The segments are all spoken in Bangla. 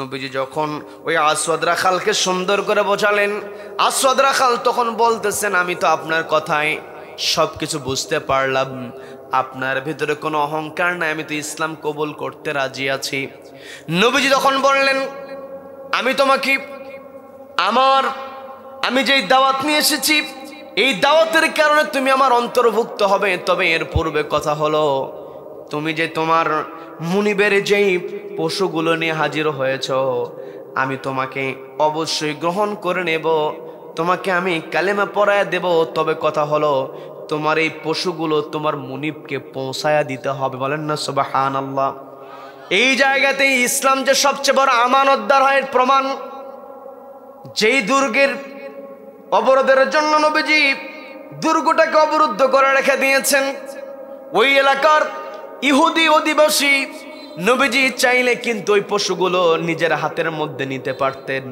নবীজি যখন ওই আসওয়াদ রাখালকে সুন্দর করে বোঝালেন, আসওয়াদ রাখাল তখন বলতেছেন, আমি তো আপনার কথায় সবকিছু বুঝতে পারলাম, আপনার ভিতরে কোনো অহংকার নাই, আমি তো ইসলাম কবুল করতে রাজি আছি। নবীজি তখন বললেন, আমি তোমাকে আমি যেই দাওয়াত নিয়ে এসেছি, এই দাওয়াতের কারণে তুমি আমার অন্তর্ভুক্ত হবে। তবে এর পূর্বে কথা হলো, তুমি যে তোমার মুনিবের যেই পশুগুলো নিয়ে হাজির হয়েছ, আমি তোমাকে অবশ্যই গ্রহণ করে নেব, তোমাকে আমি কালেমা পড়ায় দেব। তবে কথা হলো, তোমার এই পশুগুলো তোমার মুনিবকে পৌঁছায়া দিতে হবে। বলেন না সুবহানাল্লাহ। এই জায়গাতেই ইসলাম যে সবচেয়ে বড় আমানতদার হয় প্রমাণ। যেই দুর্গের অবরোধের জন্য নবীজি দুর্গটাকে অবরুদ্ধ করে রেখে দিয়েছেন, ওই এলাকার ইহুদি অধিবাসী নবীজি চাইলে কিন্তু ওই পশুগুলো নিজের হাতের মধ্যে নিতে পারতেন,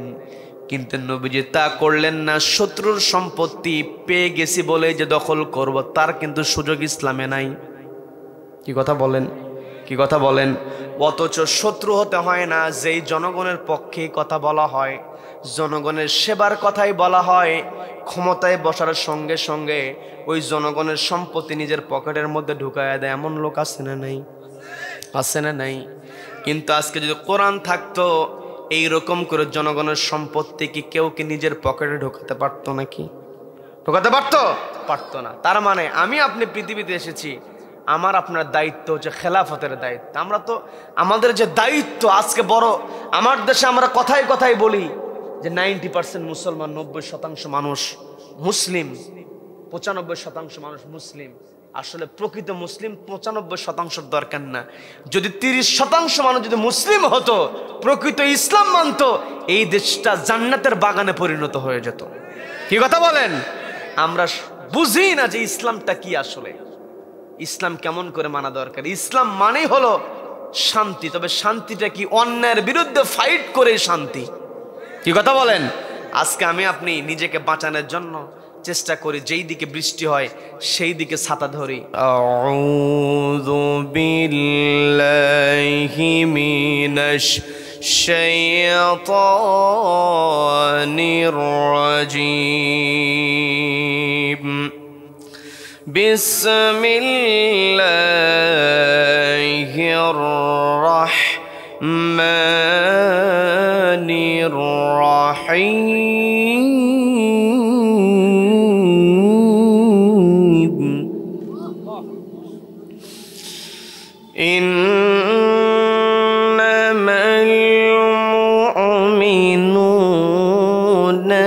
কিন্তু নবীজি তা করলেন না। শত্রুর সম্পত্তি পেয়ে গেছি বলে যে দখল করব, তার কিন্তু সুযোগ ইসলামে নাই। কি কথা বলেন, কি কথা বলেন? অথচ শত্রু হতে হয় না, যেই জনগণের পক্ষে কথা বলা হয়, জনগণের সেবার কথাই বলা হয়, ক্ষমতায় বসার সঙ্গে সঙ্গে ওই জনগণের সম্পত্তি নিজের পকেটের মধ্যে ঢুকায় দেয়, এমন লোক আছে না নাই? আছে না নাই? কিন্তু আজকে যদি কোরআন থাকতো, এইরকম করে জনগণের সম্পত্তি কি কেউ কি নিজের পকেটে ঢোকাতে পারতো নাকি? ঢোকাতে পারতো? পারতো না। তার মানে আমি আপনি পৃথিবীতে এসেছি, আমার আপনার দায়িত্ব হচ্ছে খেলাফতের দায়িত্ব। আমরা তো আমাদের যে দায়িত্ব আজকে বড়, আমার দেশে আমরা কথায় কথায় বলি যে 90% মুসলমান, 90% মানুষ মুসলিম, 95% মানুষ মুসলিম। আসলে প্রকৃত মুসলিম 95% দরকার না। যদি 30% মানুষ যদি মুসলিম হতো, প্রকৃত ইসলাম মানতো, এই দেশটা জান্নাতের বাগানে পরিণত হয়ে যেত। কি কথা বলেন? আমরা বুঝি না যে ইসলামটা কি। আসলে ইসলাম কেমন করে মানা দরকার। ইসলাম মানেই হলো শান্তি। তবে শান্তিটা কি? অন্যায়ের বিরুদ্ধে ফাইট করে শান্তি। কি কথা বলেন? আজকে আমি আপনি নিজেকে বাঁচানোর জন্য চেষ্টা করি, যেই দিকে বৃষ্টি হয় সেই দিকে ছাতা ধরি। আউযু বিল্লাহি মিনাশ শাইতানির রাজীম। বিসমিল্লাহির রাহমানির রাহিম। ইন্নামাল মুমিনুনা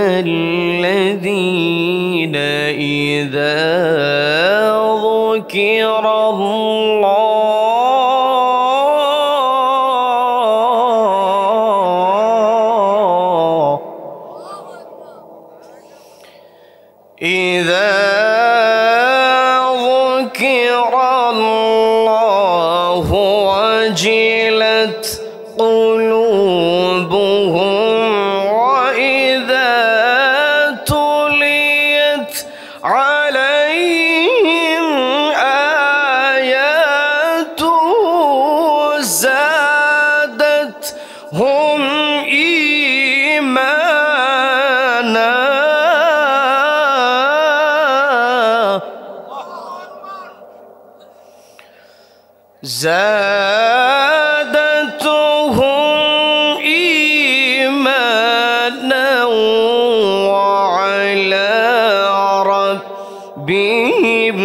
আল্লাযীনা ইযা وجلت قلوبهم وإذا تليت عليهم آياته زادتهم إيمانا وعلى ربهم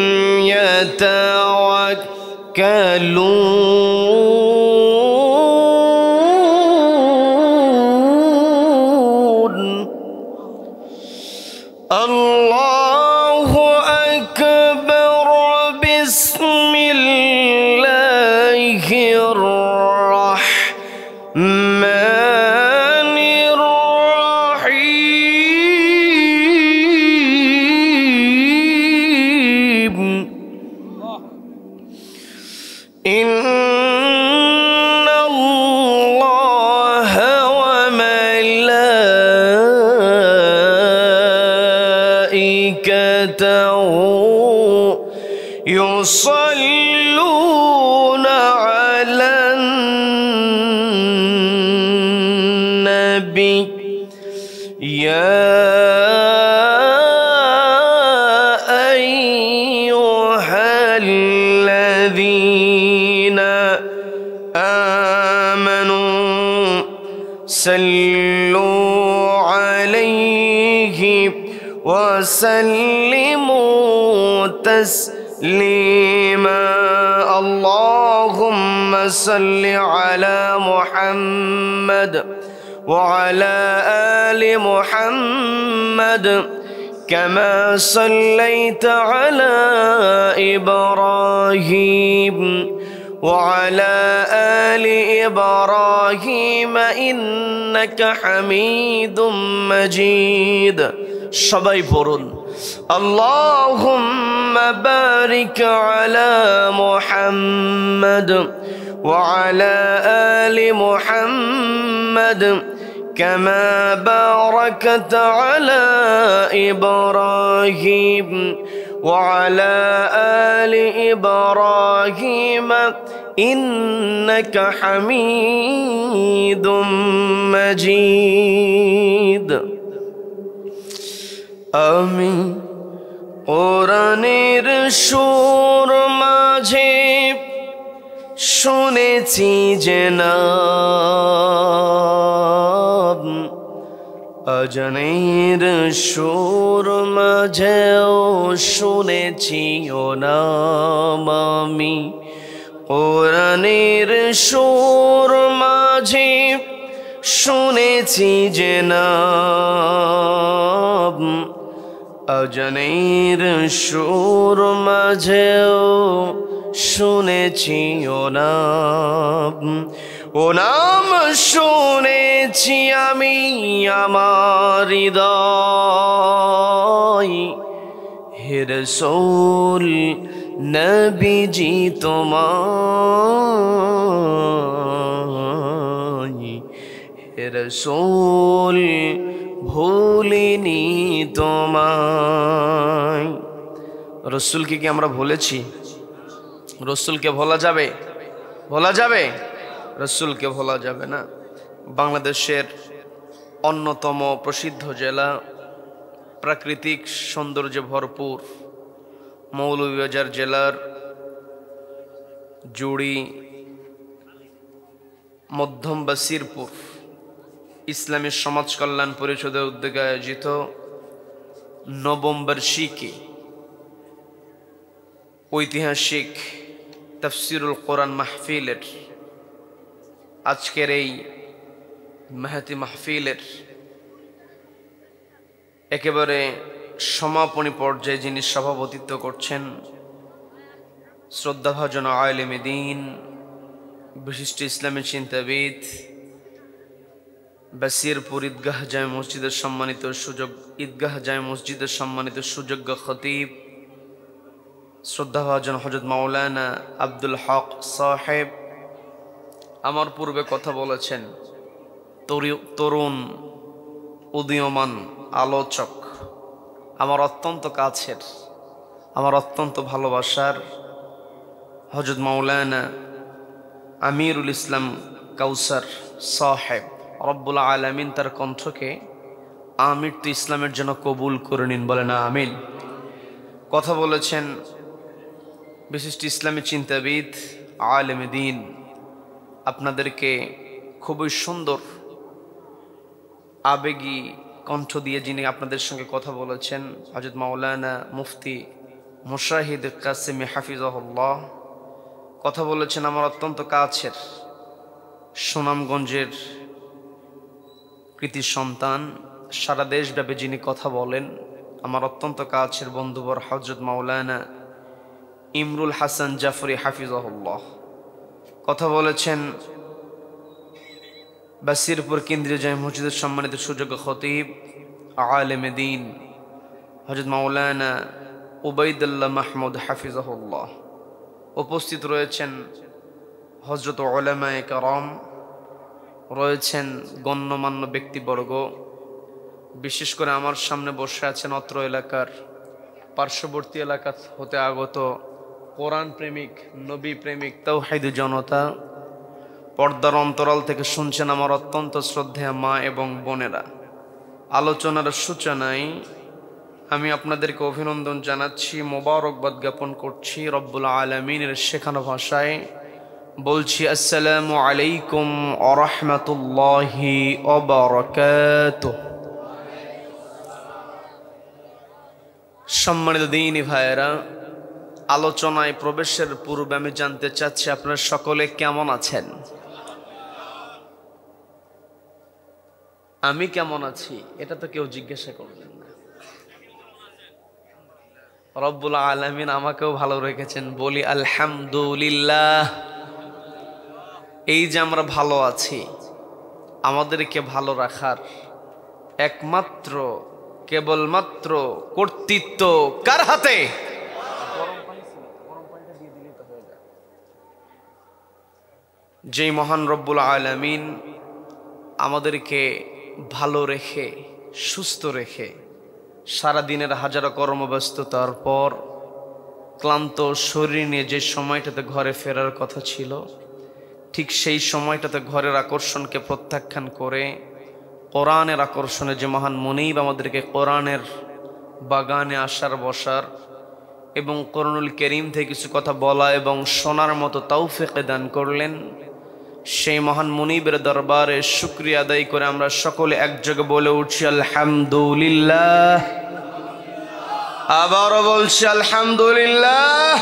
يتوكلون. الله أكبر. بسم الله الرحمن الرحيم. إن الله وملائكته يصلون على النبي النبي يا أيها الذين آمنوا صلوا عليه وسلموا تسليما اللهم صل على محمد وعلى آل محمد كما صليت على إبراهيم وعلى آل إبراهيم إنك حميد مجيد সবাই পড়ুন اللهم بارك على محمد وعلى آل محمد كما باركت على إبراهيم وعلى آل إبراهيم إنك حميد مجيد আমি কোরআনের সুর মাঝে শুনেছি যে নাম আজানের সুর মাঝেও শুনেছি ও নাম আমি কোরআনের সুর মাঝে শুনেছি যে নাম আজানের সুর মাঝেও শুনেছি ও নাম শুনেছি আমি আমার হৃদয় হে রাসূল নবীজি তোমায় হে রাসূল ভুলিনি তোমায় রসুলকে কি আমরা ভুলেছি রসুলকে ভোলা যাবে রসুলকে ভোলা যাবে না বাংলাদেশের অন্যতম প্রসিদ্ধ জেলা প্রাকৃতিক সৌন্দর্যে ভরপুর মৌলভীবাজার জেলার জুড়ি মধ্যম বাসিরপুর ইসলামী সমাজ কল্যাণ পরিষদের উদ্যোগে আয়োজিত নবম বার্ষিকী ঐতিহাসিক তাফসিরুল কোরআন মাহফিলের আজকের এই মেহতি মাহফিলের একেবারে সমাপনী পর্যায়ে যিনি সভাপতিত্ব করছেন শ্রদ্ধাভাজন আলেমে দ্বীন বিশিষ্ট ইসলামী চিন্তাবিদ বাসিরপুর ঈদগাহ জামে মসজিদের সম্মানিত সুযোগ্য খতিব শ্রদ্ধাভাজন হযরত মাওলানা আব্দুল হক সাহেব আমার পূর্বে কথা বলেছেন তরুণ উদীয়মান আলোচক আমার অত্যন্ত কাছের আমার অত্যন্ত ভালোবাসার হযরত মাওলানা আমিরুল ইসলাম কাউসার সাহেব রব্বুল আলামিন তার কণ্ঠকে আমৃত্যু ইসলামের জন্য কবুল করে নিন বলেন আমিন কথা বলেছেন বিশিষ্ট ইসলামী চিন্তাবিদ আলেমে দ্বীন আপনাদেরকে খুবই সুন্দর আবেগী কণ্ঠ দিয়ে যিনি আপনাদের সঙ্গে কথা বলেছেন হযরত মাওলানা মুফতি মুশাহিদ কাসেমি হাফিজাহুল্লাহ কথা বলেছেন আমার অত্যন্ত কাছের সুনামগঞ্জের কৃতি সন্তান সারা দেশব্যাপী যিনি কথা বলেন আমার অত্যন্ত কাছের বন্ধুবর হযরত মাওলানা ইমরুল হাসান জাফরি হাফিজাহুল্লাহ কথা বলেছেন বাসিরপুর কেন্দ্রীয় জামে মসজিদের সম্মানিত সুযোগ্য খতিব আলেমে দ্বীন হযরত মাওলানা উবাইদুল্লাহ মাহমুদ হাফিজাহুল্লাহ উপস্থিত রয়েছেন হযরত উলামায়ে কেরাম রয়েছেন গণ্যমান্য ব্যক্তিবর্গ বিশেষ করে আমার সামনে বসে আছেন অত্র এলাকার পার্শ্ববর্তী এলাকা হতে আগত কোরআন প্রেমিক নবী প্রেমিক তাওহীদ জনতা পর্দার অন্তরাল থেকে শুনছেন আমার অত্যন্ত শ্রদ্ধেয় মা এবং বোনেরা, আলোচনার সূচনায় আমি আপনাদেরকে অভিনন্দন জানাচ্ছি, মোবারকবাদ জ্ঞাপন করছি রব্বুল আলামিনের শেখানো ভাষায়। বলছি আসসালামু আলাইকুম ওয়া রাহমাতুল্লাহি ওয়া বারাকাতুহু। সম্মানিত দ্বীনী ভাইয়েরা, আলোচনায় প্রবেশের পূর্বে আমি জানতে চাচ্ছি আপনারা সকলে কেমন আছেন? আমি কেমন আছি এটা তো কেউ জিজ্ঞাসা করবেন না। রব্বুল আলামিন আমাকেও ভালো রেখেছেন, বলি আলহামদুলিল্লাহ। এই যে আমরা ভালো আছি, আমাদেরকে ভালো রাখার একমাত্র কেবলমাত্র কর্তৃত্ব কার হাতে? যেই মহান রব্বুল আলামিন আমাদেরকে ভালো রেখে সুস্থ রেখে সারাদিনের হাজারো কর্মব্যস্ততার পর ক্লান্ত শরীর নিয়ে যে সময়টাতে ঘরে ফেরার কথা ছিল, ঠিক সেই সময়টাতে ঘরের আকর্ষণকে প্রত্যাখ্যান করে কোরআনের আকর্ষণে যে মহান মুনিব আমাদেরকে কোরআনের বাগানে আসার বসার এবং কোরআনুল কারীম থেকে কিছু কথা বলা এবং শোনার মতো তৌফিক দান করলেন, সেই মহান মুনিবের দরবারে শুকরিয়া আদায় করে আমরা সকলে একযোগে বলে উঠছি আলহামদুলিল্লাহ। আবারও বলছি আলহামদুলিল্লাহ।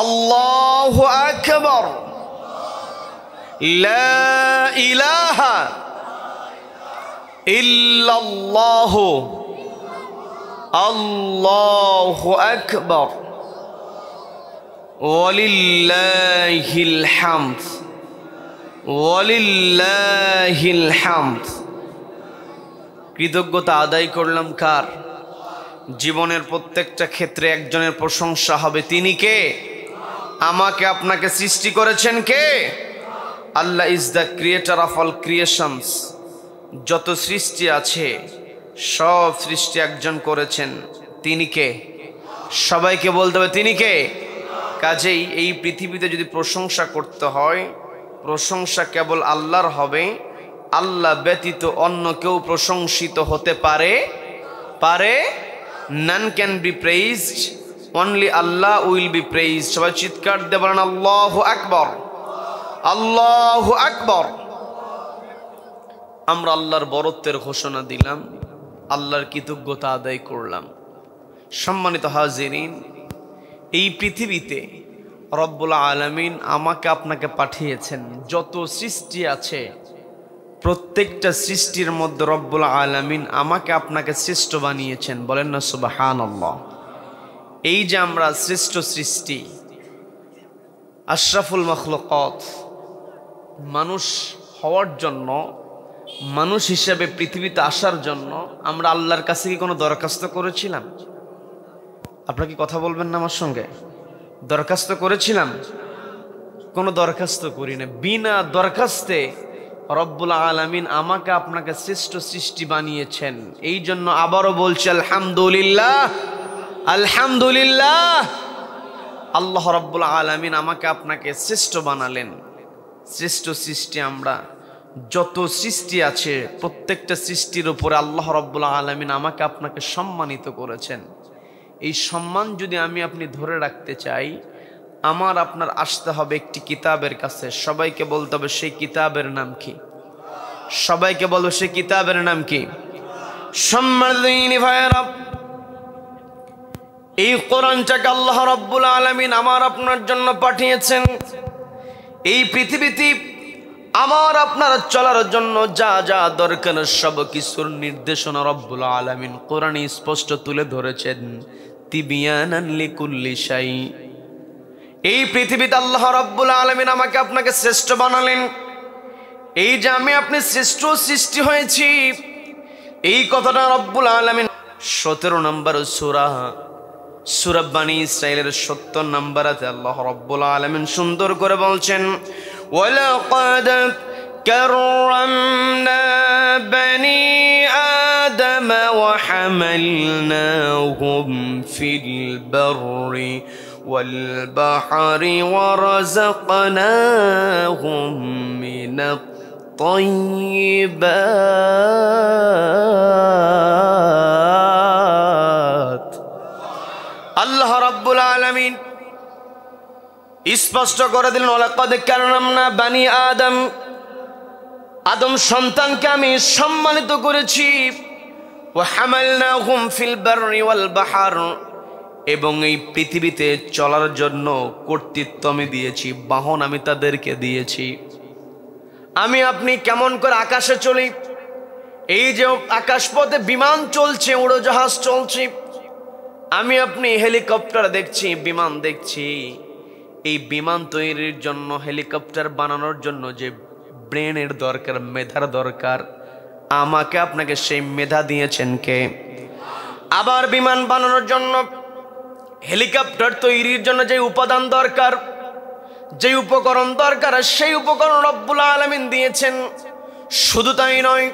আল্লাহু আকবার। লা ইলাহা ইল্লাল্লাহু আল্লাহু আকবার ওয়ালিল্লাহিল হামদ ওয়ালিল্লাহিল হামদ। কৃতজ্ঞতা আদায় করলাম কার? জীবনের প্রত্যেকটা ক্ষেত্রে একজনের প্রশংসা হবে, তিনি কে? আমাকে আপনাকে সৃষ্টি করেছেন কে? Allah is the creator of all creations. যত সৃষ্টি আছে সব সৃষ্টি একজন করেছেন, তিনি কে? সবাইকে বলতে হবে তিনি কে? কাজেই এই পৃথিবীতে যদি প্রশংসা করতে হয়, প্রশংসা কেবল আল্লাহর হবে। আল্লাহ ব্যতীত অন্য কেউ প্রশংসিত হতে পারে? None can be praised, only Allah will be praised. সবাই চিৎকার দিয়ে বলেন আল্লাহু আকবার, আল্লাহু আকবার। আমরা আল্লাহর বরত্বের ঘোষণা দিলাম, আল্লাহর কৃতজ্ঞতা আদায় করলাম। সম্মানিত হাজিরিন, এই পৃথিবীতে রব্বুল আলামিন আমাকে আপনাকে পাঠিয়েছেন। যত সৃষ্টি আছে প্রত্যেকটা সৃষ্টির মধ্যে রব্বুল আলামিন আমাকে আপনাকে শ্রেষ্ঠ বানিয়েছেন। বলেন না সুবহানাল্লাহ। এই যে আমরা শ্রেষ্ঠ সৃষ্টি, আশরাফুল মাখলুকাত, মানুষ হওয়ার জন্য, মানুষ হিসেবে পৃথিবীতে আসার জন্য আমরা আল্লাহর কাছে কি কোনো দরখাস্ত করেছিলাম? আপনারা কি কথা বলবেন না আমার সঙ্গে? দরখাস্ত করেছিলাম? কোনো দরখাস্ত করি না। বিনা দরখাস্তে রব্বুল আলামিন আমাকে আপনাকে শ্রেষ্ঠ সৃষ্টি বানিয়েছেন। এই জন্য আবারও বলছি আলহামদুলিল্লাহ, আলহামদুলিল্লাহ। আল্লাহ রব্বুল আলামিন আমাকে আপনাকে শ্রেষ্ঠ বানালেন। শ্রেষ্ঠ সৃষ্টি আমরা, যত সৃষ্টি আছে প্রত্যেকটা সৃষ্টির উপরে আল্লাহ রব্বুল আলামিন আমাকে আপনাকে সম্মানিত করেছেন। এই সম্মান যদি আমি আপনি ধরে রাখতে চাই, আমার আপনার আসতে হবে একটি কিতাবের কাছে। সবাইকে বলতে হবে সেই কিতাবের নাম কি? সবাইকে বলবো সেই কিতাবের নাম কি? সম্মানিত ভাইয়েরা, এই কোরআনটাকে আল্লাহ রাব্বুল আলামিন আমার আপনার জন্য পাঠিয়েছেন। এই পৃথিবীতে আমার আপনার চলার জন্য যা যা দরকার সব কিছুর নির্দেশনা রব্বুল আলামিন কোরআনে স্পষ্ট তুলে ধরেছেন। তিবিয়ানান লিকুল্লি শাই। এই পৃথিবীতে আল্লাহ রাব্বুল আলামিন আমাকে আপনাকে শ্রেষ্ঠ বানালেন। এই যে আমি আপনি শ্রেষ্ঠ সৃষ্টি হয়েছি, এই কথাটা রব্বুল আলামিন 17 নম্বর সূরা বনী ইসরাঈলের 70 নম্বরে আল্লাহ রাব্বুল আলামিন সুন্দর করে বলছেন, ওয়ালাকাদ কাররামনা বনী আদম ওয়া হামালনাহুম ফিল বাররি والبحر ورزقناهم من الطيبات আল্লাহ রাব্বুল আলামিন স্পষ্ট করে দিলেন ওয়ালাকাদ কাররামনা বানি আদম আদম সন্তানকে আমি সম্মানিত করেছি ওয়া হামালনাহুম ফিল বাররি ওয়াল বাহর এবং এই পৃথিবীতে চলার জন্য কর্তৃত্ব আমি দিয়েছি বাহন আমি তাদেরকে দিয়েছি আমি আপনি কেমন করে আকাশে চলি এই যে আকাশপথে বিমান চলছে উড়োজাহাজ চলছে আমি আপনি হেলিকপ্টার দেখছি বিমান দেখছি এই বিমান তৈরির জন্য হেলিকপ্টার বানানোর জন্য যে ব্রেনের দরকার মেধার দরকার আমাকে আপনাকে সেই মেধা দিয়েছেন কে আবার বিমান বানানোর জন্য হেলিকপ্টার তৈরির জন্য যে উপাদান দরকার যে উপকরণ দরকার সেই উপকরণ রব্বুল আলামিন দিয়েছেন শুধু তাই নয়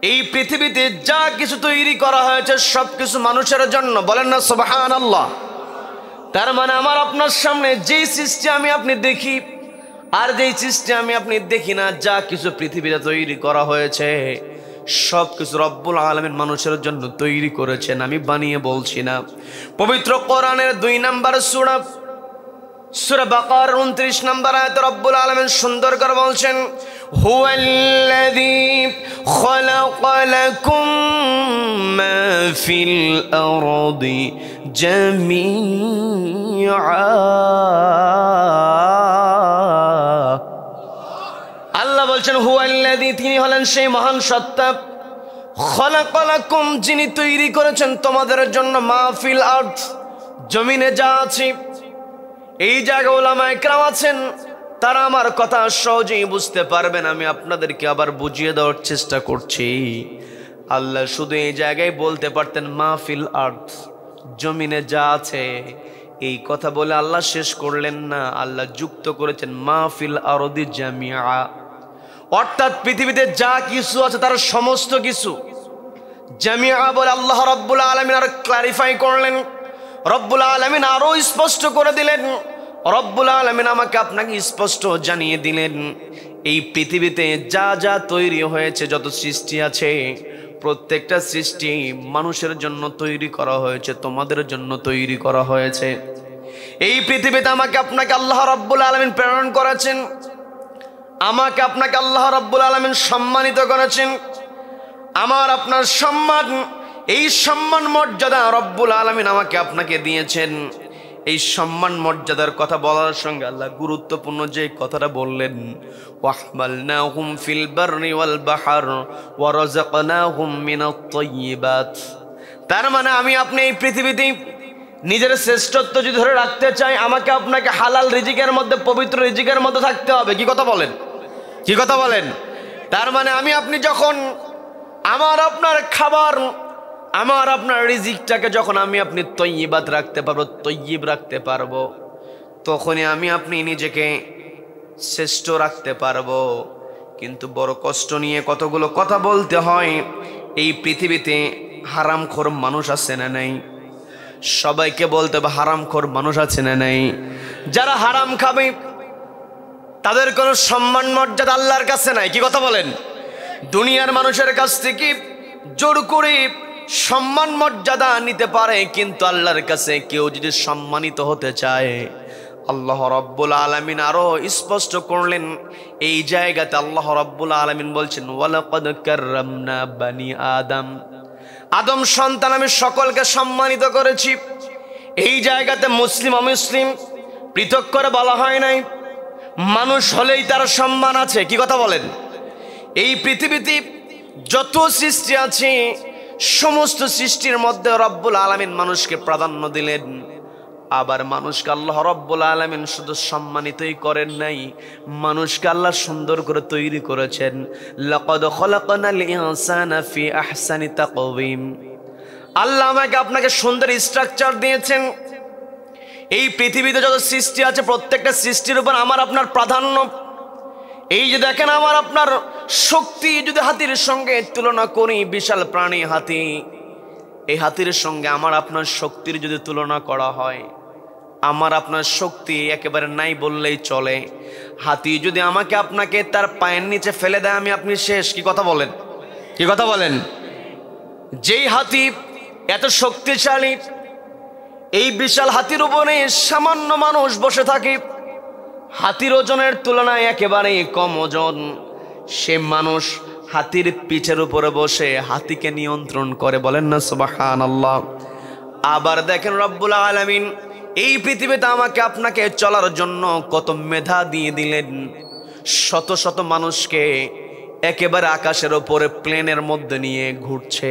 এই পৃথিবীতে যা কিছু তৈরি করা হয়েছে সবকিছু মানুষের জন্য বলেন না সুবহানাল্লাহ তার মানে আমার আপনার সামনে যে সৃষ্টি আমি আপনি দেখি আর যেই সৃষ্টি আমি আপনি দেখি না যা কিছু পৃথিবীতে তৈরি করা হয়েছে সবকিছু রব্বুল আলামিন মানুষের জন্য তৈরি করেছেন আমি বানিয়ে বলছি না পবিত্র কোরআনের 2 নম্বর সূরা সূরা বাকার 29 নম্বর আয়াতে রব্বুল আলামিন সুন্দর করে বলছেন হুয়াল্লাযী খালাকালাকুম মা ফিল আরদি জামিআ আল্লাহ বলছেন হুয়াল্লাযী তিনি হলেন সেই মহান সত্তা খালাকালাকুম যিনি তৈরি করেছেন তোমাদের জন্য মা ফিল আরদ জমিনে যা আছে এই জায়গায় উলামায়ে কেরাম আছেন তারা আমার কথা সহজেই বুঝতে পারবেন আমি আপনাদেরকে আবার বুঝিয়ে দেওয়ার চেষ্টা করছি আল্লাহ শুধু এই জায়গায় বলতে পারতেন মাহফিল আরদ জমিনে যা আছে এই কথা বলে আল্লাহ শেষ করলেন না আল্লাহ যুক্ত করেছেন মাহফিল আরদি জামিআ অর্থাৎ পৃথিবীতে যা কিছু আছে তার সমস্ত কিছু জামিআ বলে আল্লাহ রাব্বুল আলামিন আর ক্লারিফাই করলেন রব্বুল আলামিন আরো স্পষ্ট করে দিলেন রব্বুল আলামিন আমাকে আপনাকে স্পষ্ট জানিয়ে দিলেন এই পৃথিবীতে যা যা তৈরি হয়েছে যত সৃষ্টি আছে প্রত্যেকটা সৃষ্টি মানুষের জন্য তৈরি করা হয়েছে তোমাদের জন্য তৈরি করা হয়েছে এই পৃথিবীতে আমাকে আপনাকে আল্লাহ রাব্বুল আলামিন প্রেরণ করেছেন আমাকে আপনাকে আল্লাহ রাব্বুল আলামিন সম্মানিত করেছেন আমার আপনার সম্মান এই সম্মান মর্যাদা রব্বুল আলামিন আমাকে আপনাকে দিয়েছেন এই সম্মান মর্যাদার কথা বলার সঙ্গে আল্লাহ গুরুত্বপূর্ণ যে কথাটা বললেন ওয়াহমালনাহুম ফিল বাররি ওয়াল বাহর ওয়া রাযাকনাহুম মিনাত তাইয়্যিবাত তার মানে আমি আপনি এই পৃথিবীতে নিজের শ্রেষ্ঠত্ব যদি ধরে রাখতে চাই আমাকে আপনাকে হালাল রিজিকের মধ্যে পবিত্র রিজিকের মধ্যে থাকতে হবে কি কথা বলেন কি কথা বলেন তার মানে আমি আপনি যখন আমার আপনার খাবার আমার আপনার রিজিকটাকে যখন আমি আপনি তয়্যিবাত রাখতে পারবো তয়্যিব রাখতে পারবো তখনই আমি আপনি নিজেকে শ্রেষ্ঠ রাখতে পারবো কিন্তু বড় কষ্ট নিয়ে কতগুলো কথা বলতে হয় এই পৃথিবীতে হারামখোর মানুষ আছে না নাই সবাইকে বলতে হবে হারামখোর মানুষ আছে না নাই যারা হারাম খাবে তাদের কোনো সম্মান মর্যাদা আল্লাহর কাছে নাই কি কথা বলেন দুনিয়ার মানুষের কাছ থেকে জোর করে সম্মান মর্যাদা নিতে পারে কিন্তু আল্লাহর কাছে কেউ যদি সম্মানিত হতে চায় আল্লাহ রাব্বুল আলামিন আরো স্পষ্ট করলেন এই জায়গাতে আল্লাহ রাব্বুল আলামিন বলছেন ওয়ালাকাদ কাররামনা বানি আদম আদম সন্তান আমি সকলকে সম্মানিত করেছি এই জায়গাতে মুসলিম অমুসলিম পৃথক করে বলা হয় নাই মানুষ হলেই তার সম্মান আছে কি কথা বলেন এই পৃথিবীতে যত সৃষ্টি আছে সমস্ত সৃষ্টির মধ্যে রব্বুল আলামিন মানুষকে প্রাধান্য দিলেন আবার মানুষকে আল্লাহ রব্বুল আলামিন শুধু সম্মানিতই করেন নাই মানুষকে আল্লাহ সুন্দর করে তৈরি করেছেন লাকাদ খলাকনাল ইনসানা ফি আহসানি তাকওয়িম আল্লাহ আমাকে আপনাকে সুন্দর স্ট্রাকচার দিয়েছেন এই পৃথিবীতে যত সৃষ্টি আছে প্রত্যেকটা সৃষ্টির উপর আমার আপনার প্রাধান্য এই যে দেখেন আমার আপনার শক্তি যদি হাতির সঙ্গে তুলনা করি বিশাল প্রাণী হাতি এই হাতির সঙ্গে আমার আপনার শক্তির যদি তুলনা করা হয় আমার আপনার শক্তি একেবারে নাই বললেই চলে। হাতি যদি আমাকে আপনাকে তার পায়ের নিচে ফেলে দেয়, আমি আপনি শেষ। কি কথা বলেন, কি কথা বলেন? যেই হাতি এত শক্তিশালী, এই বিশাল হাতির উপরে সামান্য মানুষ বসে থাকে, হাতির ওজনের তুলনায় একেবারেই কম ওজন, সে মানুষ হাতির পিঠের উপরে বসে হাতিকে নিয়ন্ত্রণ করে। বলেন না সুবহানাল্লাহ। আবার দেখেন রব্বুল আলামিন এই পৃথিবীতে আমাকে আপনাকে চলার জন্য কত মেধা দিয়ে দিলেন। শত শত মানুষকে একেবারে আকাশের ওপরে প্লেনের মধ্যে নিয়ে ঘুরছে।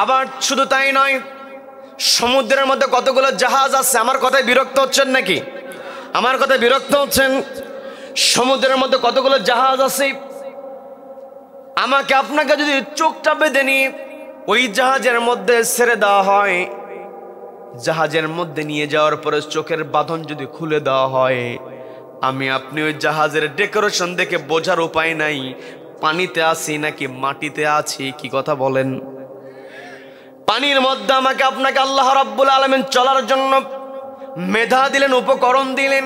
আবার শুধু তাই নয়, সমুদ্রের মধ্যে কতগুলো জাহাজ আছে। আমার কথায় বিরক্ত হচ্ছেন নাকি? আমার কথায় বিরক্ত হচ্ছেন? সমুদ্রের মধ্যে কতগুলো জাহাজ আছে। আমাকে আপনাকে যদি চোখটা বেঁধে নিয়ে ওই জাহাজের মধ্যে ছেড়ে দেওয়া হয়, জাহাজের মধ্যে নিয়ে যাওয়ার পরে চোখের বাঁধন যদি খুলে দেওয়া হয়, আমি আপনি ওই জাহাজের ডেকোরেশন দেখে বোঝার উপায় নাই পানিতে আছি নাকি মাটিতে আছি। কি কথা বলেন? পানির মধ্যে আমাকে আপনাকে আল্লাহ রাব্বুল আলামিন চলার জন্য মেধা দিলেন, উপকরণ দিলেন।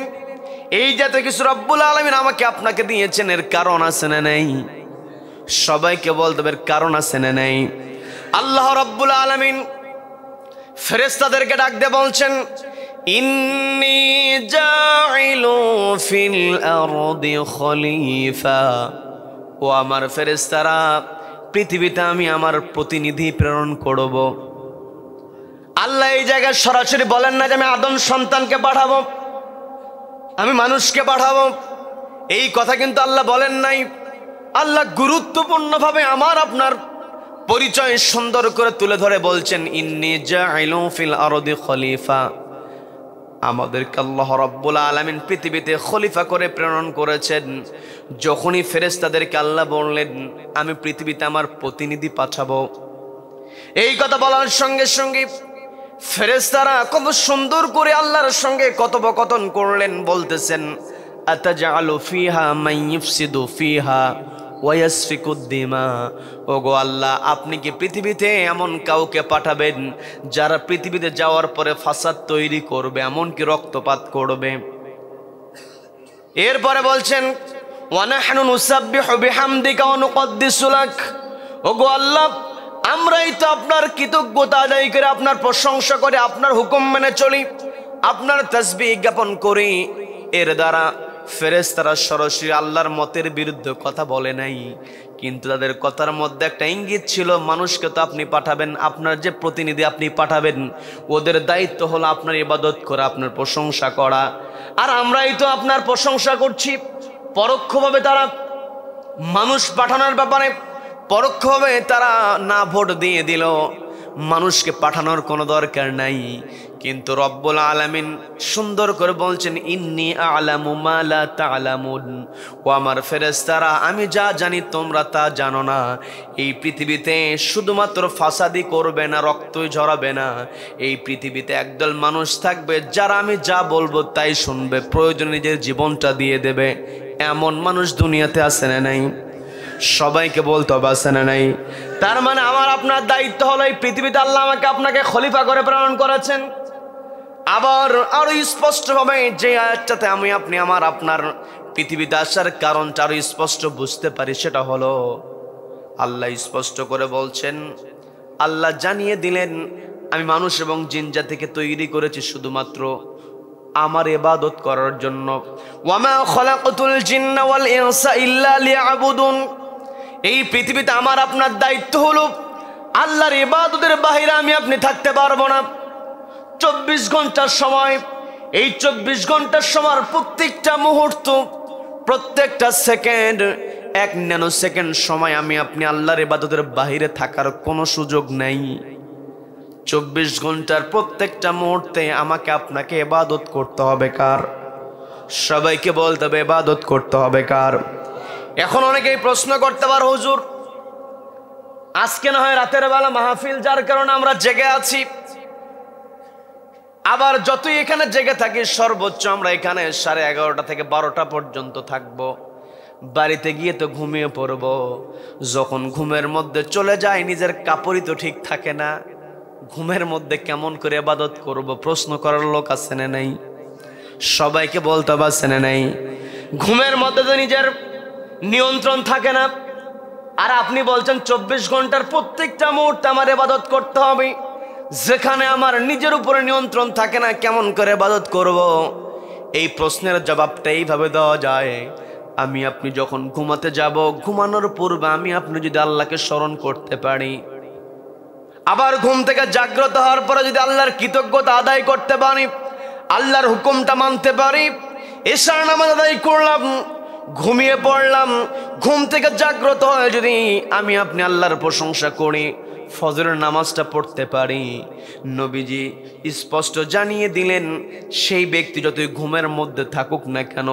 এই যাতে কিছু রাব্বুল আলামিন আমাকে আপনাকে দিয়েছেন, এর কারণ আছে না নেই? সবাইকে বলতে হবে, এর কারণ আছে না নেই? আল্লাহ রাব্বুল আলামিন ফেরেশতাদেরকে ডাক দিয়ে বলছেন, ইন্নী জাইলু ফিল আরদি খলিফা। ও আমার ফেরেশতারা, পৃথিবীতে আমি আমার প্রতিনিধি প্রেরণ করব। আল্লাহ এই জায়গায় সরাসরি বলেন না যে আমি আদম সন্তানকে পাঠাবো, আমি মানুষকে পাঠাবো। এই কথা কিন্তু আল্লাহ বলেন নাই। আল্লাহ গুরুত্বপূর্ণভাবে আমার আপনার পরিচয় সুন্দর করে তুলে ধরে বলছেন, ইন্নী জাইলু ফিল আরদি খলিফা। আমাদেরকে আল্লাহ রাব্বুল আলামিন পৃথিবীতে খলিফা করে প্রেরণ করেছেন। যখনই ফেরেশতাদেরকে আল্লাহ বললেন আমি পৃথিবীতে আমার প্রতিনিধি পাঠাবো, এই কথা বলার সঙ্গে সঙ্গে ফেরেশতারা কত সুন্দর করে আল্লাহর সঙ্গে কথোপকথন করলেন। বলতেছেন, আতাজআলু ফিহা মান ইফসিদু ফিহা ওয়া ইয়াসফিকুদ দিমা। ওগো আল্লাহ, আপনি কি পৃথিবীতে এমন কাউকে পাঠাবেন যারা পৃথিবীতে যাওয়ার পরে ফাসাদ তৈরি করবে, এমনকি রক্তপাত করবে? এরপরে বলছেন, ওয়া নাহনু নুসাব্বিহু বিহামদিকা ওয়া নুকদ্দিসু লাক। ওগো আল্লাহ, আমরাই তো আপনার কৃতজ্ঞতা আদায় করে, আপনার প্রশংসা করে, আপনার হুকুম মেনে চলি, আপনার তাসবিহ জ্ঞাপন করি। এর দ্বারা ফেরেশতারা সরাসরি আল্লাহর মতের বিরুদ্ধে কথা বলে নাই, কিন্তু তাদের কথার মধ্যে একটা ইঙ্গিত ছিল, মানুষকে তো আপনি পাঠাবেন, আপনার যে প্রতিনিধি আপনি পাঠাবেন, ওদের দায়িত্ব হলো আপনার ইবাদত করা, আপনার প্রশংসা করা। আর আমরাই তো আপনার প্রশংসা করছি। পরোক্ষভাবে তারা মানুষ পাঠানোর ব্যাপারে পরোক্ষভাবে তারা না ভোট দিয়ে দিল, মানুষকে পাঠানোর কোনো দরকার নাই। কিন্তু রব্বুল আলামিন সুন্দর করে বলছেন, ইন্নী আ'লামু মা লা তা'লামুন। ও আমার ফেরেশতারা, আমি যা জানি তোমরা তা জানো না। এই পৃথিবীতে শুধুমাত্র ফাসাদি করবে না, রক্তই ঝরাবে না। এই পৃথিবীতে একদল মানুষ থাকবে যারা আমি যা বলবো তাই শুনবে, প্রয়োজনে নিজের জীবনটা দিয়ে দেবে। এমন মানুষ দুনিয়াতে আছে না নাই? সবাইকে বলতে হবে, আছে না নাই? তার মানে আমার আপনার দায়িত্ব হলো, এই পৃথিবীতে আল্লাহ আমাকে আপনাকে খলিফা করে প্রেরণ করেছেন। আবার আরো স্পষ্টভাবে যে আয়াতটাতে আমি আপনি আমার আপনার পৃথিবীতে আসার কারণটা আরো স্পষ্ট বুঝতে পারি, সেটা হলো আল্লাহ স্পষ্ট করে বলছেন, আল্লাহ জানিয়ে দিলেন আমি মানুষ এবং জিন জাতিকে তৈরি করেছি শুধুমাত্র আমার ইবাদত করার জন্য। ওয়ামা খলাকতুল জিন্না ওয়াল ইনসা ইল্লা লিয়াবুদুন। এই পৃথিবীতে আমার আপনার দায়িত্ব হলো আল্লাহর ইবাদতের বাইরে আমি আপনি থাকতে পারবো না। 24 ঘন্টার সময়, এই 24 ঘন্টার সময় প্রত্যেকটা মুহূর্ত, প্রত্যেকটা সেকেন্ড, 1 ন্যানো সেকেন্ড সময় আমি আপনি আল্লাহর ইবাদতের বাইরে থাকার কোনো সুযোগ নেই। 24 ঘন্টার প্রত্যেকটা মুহূর্তে আমাকে আপনাকে ইবাদত করতে হবে কার? সবাইকে বলতে হবে ইবাদত করতে হবে কার? এখন অনেকেই প্রশ্ন করতে পারে, হুজুর আজকে না হয় রাতের বেলা মাহফিল, যার কারণে আমরা জেগে আছি, আবার যতই এখানে জেগে থাকি সর্বোচ্চ আমরা এখানে 11:30 থেকে 12টা পর্যন্ত থাকবো, বাড়িতে গিয়ে তো ঘুমিয়ে পড়বো। যখন ঘুমের মধ্যে চলে যায় নিজের কাপড়ই তো ঠিক থাকে না, ঘুমের মধ্যে কেমন করে ইবাদত করব প্রশ্ন করার লোক আছে না নাই? সবাইকে বলতে হবে আছে না নাই? ঘুমের মধ্যে তো নিজের নিয়ন্ত্রণ থাকে না, আর আপনি বলছেন 24 ঘন্টার প্রত্যেকটা মুহূর্তে আমার ইবাদত করতে হবে। যেখানে আমার নিজের উপরে নিয়ন্ত্রণ থাকে না, কেমন করে ইবাদত করব? এই প্রশ্নের জবাবটা এইভাবে দেওয়া যায়, আমি আপনি যখন ঘুমাতে যাব, ঘুমানোর পূর্বে আমি আপনি যদি আল্লাহকে স্মরণ করতে পারি, আবার ঘুম থেকে জাগ্রত হওয়ার পরে যদি আল্লাহর কৃতজ্ঞতা আদায় করতে পারি, আল্লাহর হুকুমটা মানতে পারি, এশার নামাজ আদায় করলাম, ঘুমিয়ে পড়লাম, ঘুম থেকে জাগ্রত হয়ে যদি আমি আপনি আল্লাহর প্রশংসা করি, ফজরের নামাজটা পড়তে পারি, নবীজি স্পষ্ট জানিয়ে দিলেন সেই ব্যক্তি যতই ঘুমের মধ্যে থাকুক না কেন,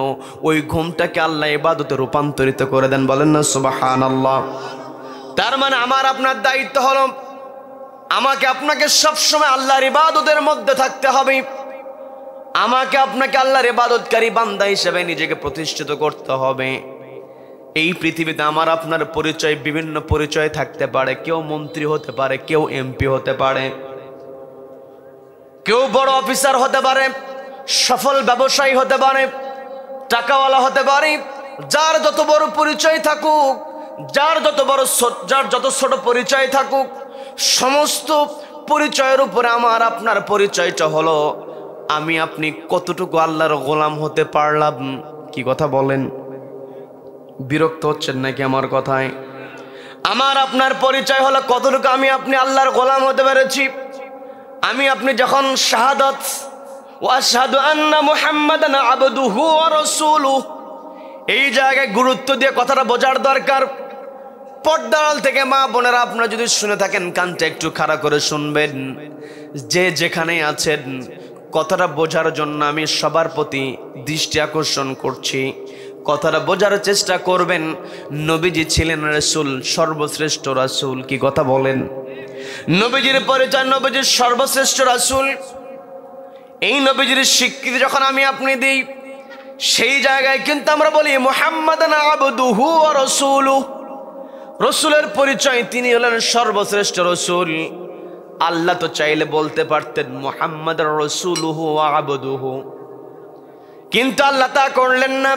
ওই ঘুমটাকে আল্লাহ ইবাদতে রূপান্তরিত করে দেন। বলেন না সুবহানাল্লাহ। তার মানে আমার আপনার দায়িত্ব হলো আমাকে আপনাকে সবসময় আল্লাহর ইবাদতের মধ্যে থাকতে হবে। আমাকে আপনাকে আল্লাহর ইবাদতকারী বান্দা হিসেবে নিজেকে প্রতিষ্ঠিত করতে হবে। এই পৃথিবীতে আমার আপনার পরিচয়, বিভিন্ন পরিচয় থাকতে পারে। কেউ মন্ত্রী হতে পারে, কেউ এমপি হতে পারে, কেউ বড় অফিসার হতে পারে, সফল ব্যবসায়ী হতে পারে, টাকাওয়ালা হতে পারে। যার যত বড় পরিচয় থাকুক, যার যত ছোট পরিচয় থাকুক, সমস্ত পরিচয়ের উপরে আমার আপনার পরিচয়টা হলো আমি আপনি কতটুকু আল্লাহর গোলাম হতে পারলাম। কি কথা বলেন? বিরক্ত হচ্ছেন নাকি আমার কথায়? আমার আপনার পরিচয় হলো কতটুকু আমি আপনি আল্লাহর গোলাম হতে পেরেছি। আমি আপনি যখন শাহাদাত ওয়া আশহাদু আন্না মুহাম্মাদান আবদুহু ওয়া রাসূলুহু, এই জায়গায় গুরুত্ব দিয়ে কথাটা বোঝার দরকার। পর্দার থেকে মা বোনেরা আপনারা যদি শুনে থাকেন, কানটা একটু খাড়া করে শুনবেন। যে যেখানে আছেন, কথাটা বোঝার জন্য আমি সবার প্রতি দৃষ্টি আকর্ষণ করছি। কথাটা বোঝার চেষ্টা করবেন। নবীজি ছিলেন রাসূল, সর্বশ্রেষ্ঠ রাসূল। কি কথা বলেন? নবীজির পরিচয়, নবীজির সর্বশ্রেষ্ঠ রাসূল। এই নবীজির স্বীকৃতি যখন আমি আপনি দিই, সেই জায়গায় কিন্তু আমরা বলি মুহাম্মাদান আবদুহু ওয়া রাসূলুহু। রসুলের পরিচয়, তিনি হলেন সর্বশ্রেষ্ঠ রসুল। আল্লাহ তো চাইলে বলতে পারতেন মুহাম্মাদ রাসূলুহু ওয়া আবদুহু, কিন্তু আল্লাহ তা করলেন না।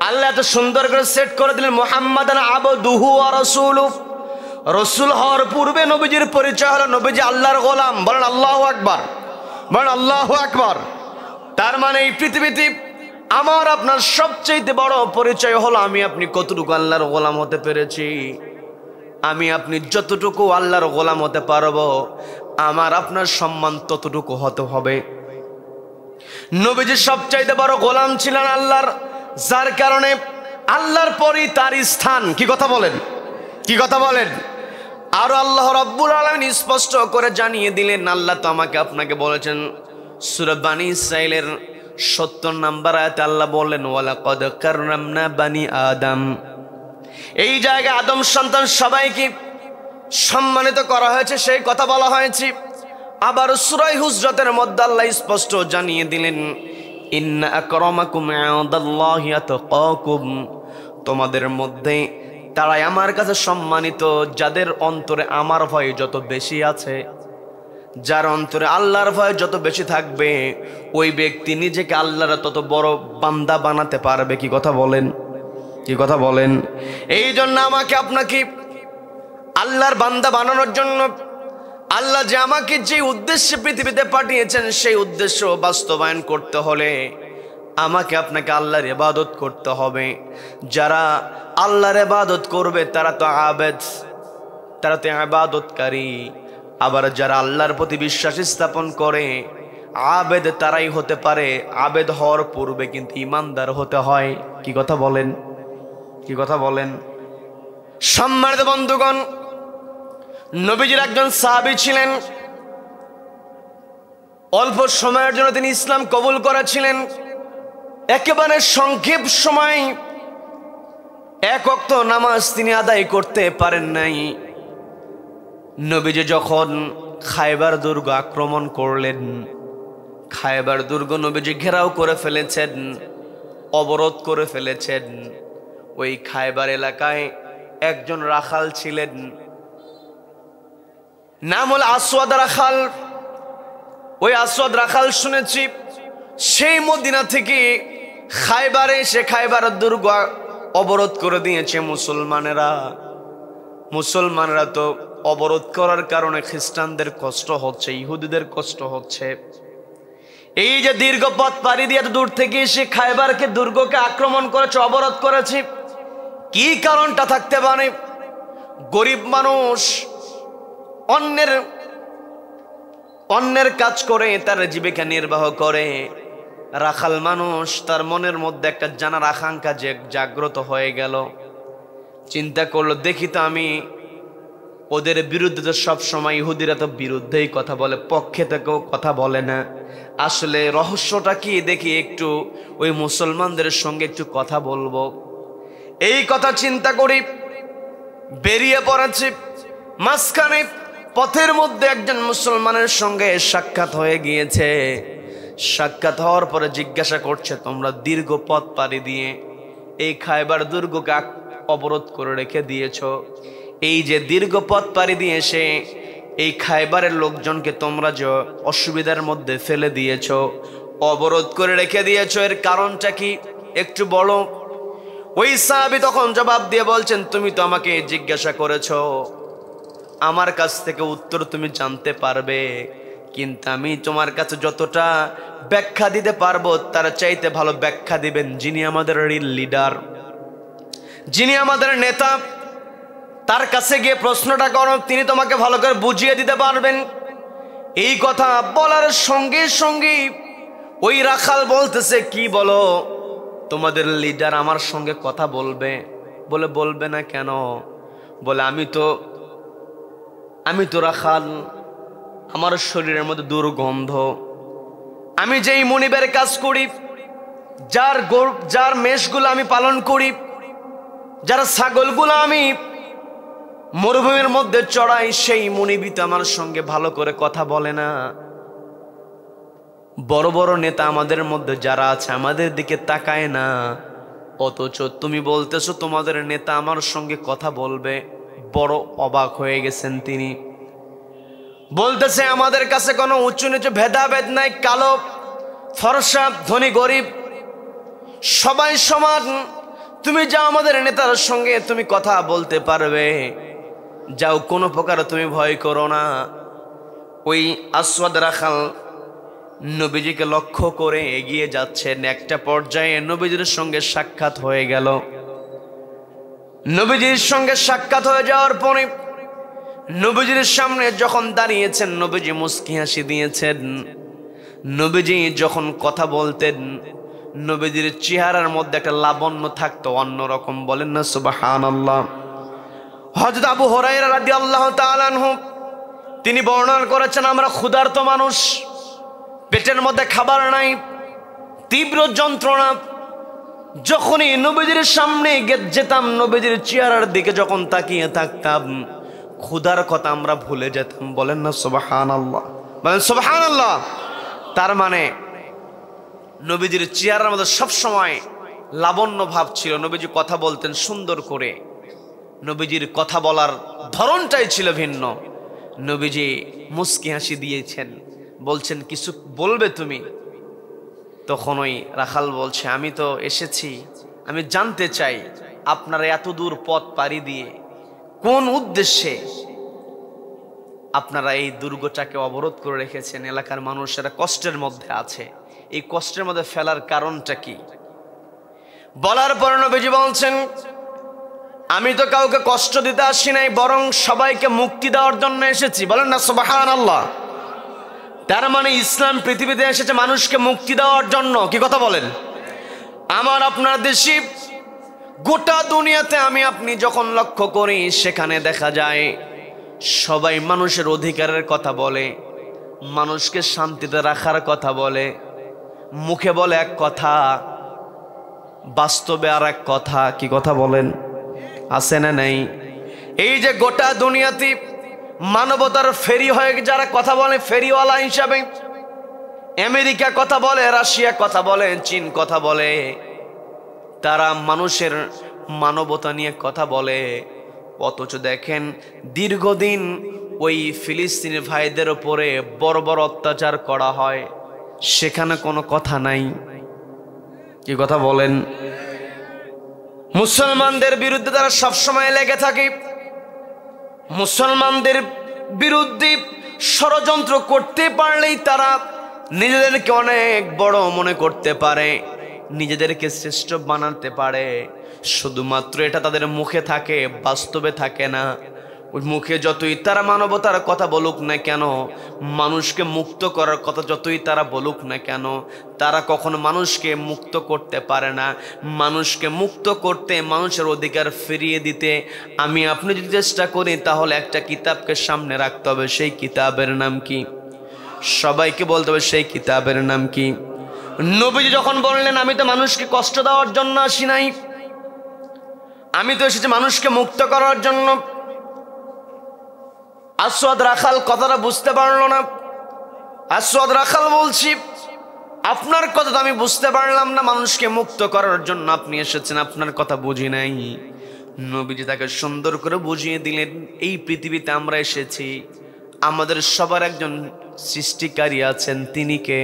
আল্লাহ এত সুন্দর করে সেট করে দিলেন মুহাম্মাদান আবদুহু ওয়া রাসূলুহু। রসুল হওয়ার পূর্বে নবীজির পরিচয় হলো নবীজি আল্লাহর গোলাম। বলেন আল্লাহু আকবার, বলেন আল্লাহু আকবার। তার মানে এই পৃথিবীতে আমার আপনার সবচেয়ে বড় পরিচয় হলো আমি আপনি কতটুকু আল্লাহর গোলাম হতে পেরেছি। আমি আপনি যতটুকু আল্লাহর গোলাম হতে পারবো, আমার আপনার সম্মান ততটুকু হতে হবে। নবীজি সবচাইতে বড় গোলাম ছিলেন আল্লাহর, যার কারণে আল্লাহর পরই তার স্থান। কি কথা বলেন? কি কথা বলেন? আর আল্লাহ রাব্বুল আলামিন স্পষ্ট করে জানিয়ে দিলেন, আল্লাহ তো আমাকে আপনাকে বলেছেন সূরা বানী ইসরাঈলের 70 নম্বর আয়াতে আল্লাহ বলেন ওয়ালাকাদ কাররামনা বানি আদম। এই জায়গায় আদম সন্তান সবাইকে সম্মানিত করা হয়েছে, সেই কথা বলা হয়েছে। আবার সূরা হুজরাতের মধ্যে আল্লাহ স্পষ্ট জানিয়ে দিলেন ইন্না আকরামাকুম ইনদাল্লাহি আতকাকুম। তোমাদের মধ্যে তারাই আমার কাছে সম্মানিত যাদের অন্তরে আমার ভয় যত বেশি আছে। যার অন্তরে আল্লাহর ভয় যত বেশি থাকবে, ওই ব্যক্তি নিজেকে আল্লাহর তত বড় বান্দা বানাতে পারবে। কি কথা বলেন? কি কথা বলেন? এই জন্য আমাকে আপনাকে আল্লাহর বান্দা বানানোর জন্য আল্লাহ যে আমাকে যে উদ্দেশ্যে পৃথিবীতে পাঠিয়েছেন, সেই উদ্দেশ্য বাস্তবায়ন করতে হলে আমাকে আপনাকে আল্লাহর ইবাদত করতে হবে। যারা আল্লাহর ইবাদত করবে তারা তো আবেদ, তারা তো ইবাদতকারী। আবার যারা আল্লাহর প্রতি বিশ্বাস স্থাপন করে, আবেদ তারাই হতে পারে। আবেদ হওয়ার পূর্বে কিন্তু ইমানদার হতে হয়। কি কথা বলেন? কি কথা বলেন? সম্মানিত বন্ধুগণ, নবীজির একজন সাহাবী ছিলেন। অল্প সময়ের জন্য তিনি ইসলাম কবুল করেছিলেন। একেবারে সংক্ষেপ সময় এক ওয়াক্ত নামাজ তিনি আদায় করতে পারেন নাই। নবীজি যখন খায়বার দুর্গ আক্রমণ করলেন, খায়বার দুর্গ নবীজি ঘেরাও করে ফেলেছেন, অবরোধ করে ফেলেছেন। ওই খায়বার এলাকায় একজন রাখাল ছিলেন। নাম হল আসওয়াদ রাখাল। ওই আসওয়াদ রাখাল শুনেছি সেই মদিনা থেকে খায়বারে এসে খায়বার দুর্গ অবরোধ করে দিয়েছে মুসলমানেরা। মুসলমানরা তো অবরোধ করার কারণে খ্রিস্টানদের কষ্ট হচ্ছে, ইহুদিদের কষ্ট হচ্ছে। এই যে দীর্ঘ পথ পাড়ি দিয়ে দূর থেকে এসে খায়বারকে দুর্গকে আক্রমণ করেছে, অবরোধ করেছে, কি কারণটা থাকতে পারে? গরিব মানুষ অন্যের কাজ করে তার জীবিকা নির্বাহ করে। রাখাল মানুষ, তার মনের মধ্যে একটা জানার আকাঙ্ক্ষা জাগ্রত হয়ে গেল। চিন্তা করলো, দেখি তো আমি ওদের বিরুদ্ধে তো সবসময় ইহুদিরা তো বিরুদ্ধেই কথা বলে, পক্ষে থেকেও কথা বলে না। আসলে রহস্যটা কি দেখি, একটু ওই মুসলমানদের সঙ্গে একটু কথা বলবো। এই কথা চিন্তা করি বেরিয়ে পড়েছি। মাঝখানে পথের মধ্যে একজন মুসলমানের সঙ্গে সাক্ষাৎ হয়ে গিয়েছে। সাক্ষাৎ হওয়ার পরে জিজ্ঞাসা করছে, তোমরা দীর্ঘ পথ পাড়ি দিয়ে এই খায়বার দুর্গকে অবরোধ করে রেখে দিয়েছ, এই যে দীর্ঘ পথ পাড়ি দিয়ে এসে এই খায়বারের লোকজনকে তোমরা যে অসুবিধার মধ্যে ফেলে দিয়েছ, অবরোধ করে রেখে দিয়েছ, এর কারণটা কি একটু বলো। ওই সাহাবী তখন জবাব দিয়ে বলছেন, তুমি তো আমাকে জিজ্ঞাসা করেছ, আমার কাছ থেকে উত্তর তুমি জানতে পারবে, কিন্তু আমি তোমার কাছে যতটা ব্যাখ্যা দিতে পারবো তার চাইতে ভালো ব্যাখ্যা দিবেন যিনি আমাদের লিডার, যিনি আমাদের নেতা। তার কাছে গিয়ে প্রশ্নটা করো, তিনি তোমাকে ভালো করে বুঝিয়ে দিতে পারবেন। এই কথা বলার সঙ্গে সঙ্গে ওই রাখাল বলতেছে, কি বলো, তোমাদের লিডার আমার সঙ্গে কথা বলবে? বলে, বলবে না কেন? বলে, আমি তো রাখাল, আমার শরীরের মধ্যে দুর্গন্ধ। আমি যেই মনিবের কাজ করি, যার মেষগুলো আমি পালন করি, যার ছাগলগুলো আমি মরুভূমির মধ্যে চড়াই, সেই মনিবই তো আমার সঙ্গে ভালো করে কথা বলে না। বড় বড় নেতা আমাদের মধ্যে যারা আছে আমাদের দিকে তাকায় না, অথচ তুমি বলতেছো তোমাদের নেতা আমার সঙ্গে কথা বলবে। বড় অবাক হয়ে গেছেন তিনি। বলতেছে, আমাদের কাছে কোনো উঁচু নিচু ভেদাভেদ নাই, কালো ফর্সা ধনী গরিব সবাই সমান। তুমি যাও আমাদের নেতার সঙ্গে তুমি কথা বলতে পারবে, যাও, কোনো প্রকার তুমি ভয় করো না। ওই আসওয়াদ রাখাল নবীজিকে লক্ষ্য করে এগিয়ে যাচ্ছেন। একটা পর্যায়ে নবীজির সঙ্গে সাক্ষাৎ হয়ে গেল। নবীজির সঙ্গে সাক্ষাৎ হয়ে যাওয়ার পরে নবীজির সামনে যখন দাঁড়িয়েছেন, নবীজি মুস্কি হাসি দিয়েছেন। নবীজি যখন কথা বলতেন, নবীজির চেহারার মধ্যে একটা লাবণ্য থাকতো অন্যরকম। বলেন না সুবহানাল্লাহ। হযরত আবু হুরায়রা রাদিয়াল্লাহু তাআলা আনহু তিনি বর্ণনা করেছেন, আমরা ক্ষুধার্ত মানুষ, পেটের মধ্যে খাবার নাই, তীব্র যন্ত্রণা। যখনই নবীজির সামনে যেতাম, নবীজির চেহারার দিকে যখন তাকিয়ে থাকতাম, ক্ষুধার কথা আমরা ভুলে যেতাম। বলেন না সুবহানাল্লাহ, বলেন সুবহানাল্লাহ। তার মানে নবীজির চেহারার মধ্যে সবসময় লাবণ্য ভাব ছিল। নবীজি কথা বলতেন সুন্দর করে, নবীজির কথা বলার ধরনটাই ছিল ভিন্ন। নবীজি মুস্কি হাসি দিয়েছেন, বলছেন, কিছু বলবে তুমি? তখন ওই রাখাল বলছে, আমি তো এসেছি, আমি জানতে চাই আপনারা এত দূর পথ পাড়ি দিয়ে কোন উদ্দেশ্যে আপনারা এই দুর্গটাকে অবরোধ করে রেখেছেন? এলাকার মানুষেরা কষ্টের মধ্যে আছে, এই কষ্টের মধ্যে ফেলার কারণটা কি? বলার পর নবীজি বলছেন, আমি তো কাউকে কষ্ট দিতে আসি নাই, বরং সবাইকে মুক্তি দেওয়ার জন্য এসেছি। বলেন না সুবহানাল্লাহ। তার মানে ইসলাম পৃথিবীতে এসেছে মানুষকে মুক্তি দেওয়ার জন্য। কি কথা বলেন? আমার আপনার দেশে গোটা দুনিয়াতে আমি আপনি যখন লক্ষ্য করি, সেখানে দেখা যায় সবাই মানুষের অধিকারের কথা বলে, মানুষকে শান্তিতে রাখার কথা বলে, মুখে বলে এক কথা, বাস্তবে আর এক কথা। কি কথা বলেন? আছে না নাই? এই যে গোটা দুনিয়াতে মানবতার ফেরি হয়ে যারা কথা বলে, ফেরিওয়ালা হিসাবে, আমেরিকা কথা বলে, রাশিয়া কথা বলে, চীন কথা বলে, তারা মানুষের মানবতা নিয়ে কথা বলে। অথচ দেখেন দীর্ঘদিন ওই ফিলিস্তিনি ভাইদের উপরে বড় বড় অত্যাচার করা হয়, সেখানে কোনো কথা নাই। কি কথা বলেন? মুসলমানদের বিরুদ্ধে তারা সবসময় লেগে থাকে, মুসলমানদের বিরুদ্ধে ষড়যন্ত্র করতে পারলেই তারা নিজেদেরকে অনেক বড় মনে করতে পারে, নিজেদেরকে শ্রেষ্ঠ বানাতে পারে। শুধুমাত্র এটা তাদের মুখে থাকে, বাস্তবে থাকে না। ওই মুখে যতই তারা মানবতার কথা বলুক না কেন, মানুষকে মুক্ত করার কথা যতই তারা বলুক না কেন, তারা কখনো মানুষকে মুক্ত করতে পারে না। মানুষকে মুক্ত করতে, মানুষের অধিকার ফিরিয়ে দিতে আমি আপনি যদি চেষ্টা করি, তাহলে একটা কিতাবকে সামনে রাখতে হবে। সেই কিতাবের নাম কি? সবাইকে বলতে হবে সেই কিতাবের নাম কি? নবীজি যখন বললেন, আমি তো মানুষকে কষ্ট দেওয়ার জন্য আসি নাই, আমি তো এসেছি মানুষকে মুক্ত করার জন্য। আসওয়াদ রাখাল কথাটা বুঝতে পারলো না। আসওয়াদ রাখাল বলছি, আপনার কথা তো আমি বুঝতে পারলাম না, মানুষকে মুক্ত করার জন্য আপনি এসেছেন, আপনার কথা বুঝি নাই। নবীজি তাকে সুন্দর করে বুঝিয়ে দিলেন, এই পৃথিবীতে আমরা এসেছি, আমাদের সবার একজন সৃষ্টিকারী আছেন, তিনি কে?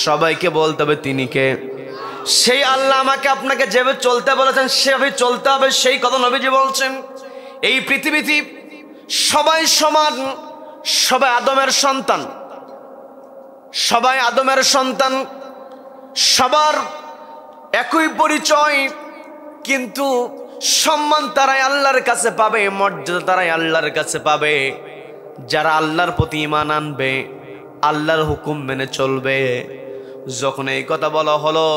সবাইকে বলতে হবে তিনি কে? সেই আল্লাহ আমাকে আপনাকে যেভাবে চলতে বলেছেন সেভাবে চলতে হবে, সেই কথা নবীজি বলছেন। এই পৃথিবীতে সবাই সমান, সবাই আদমের সন্তান, সবাই আদমের সন্তান, সবার একই পরিচয়, কিন্তু সম্মান তারাই আল্লাহর কাছে পাবে, মর্যাদা তারাই আল্লাহর কাছে পাবে যারা আল্লাহর প্রতি ঈমান আনবে, আল্লাহর হুকুম মেনে চলবে। যখন এই কথা বলা হলো,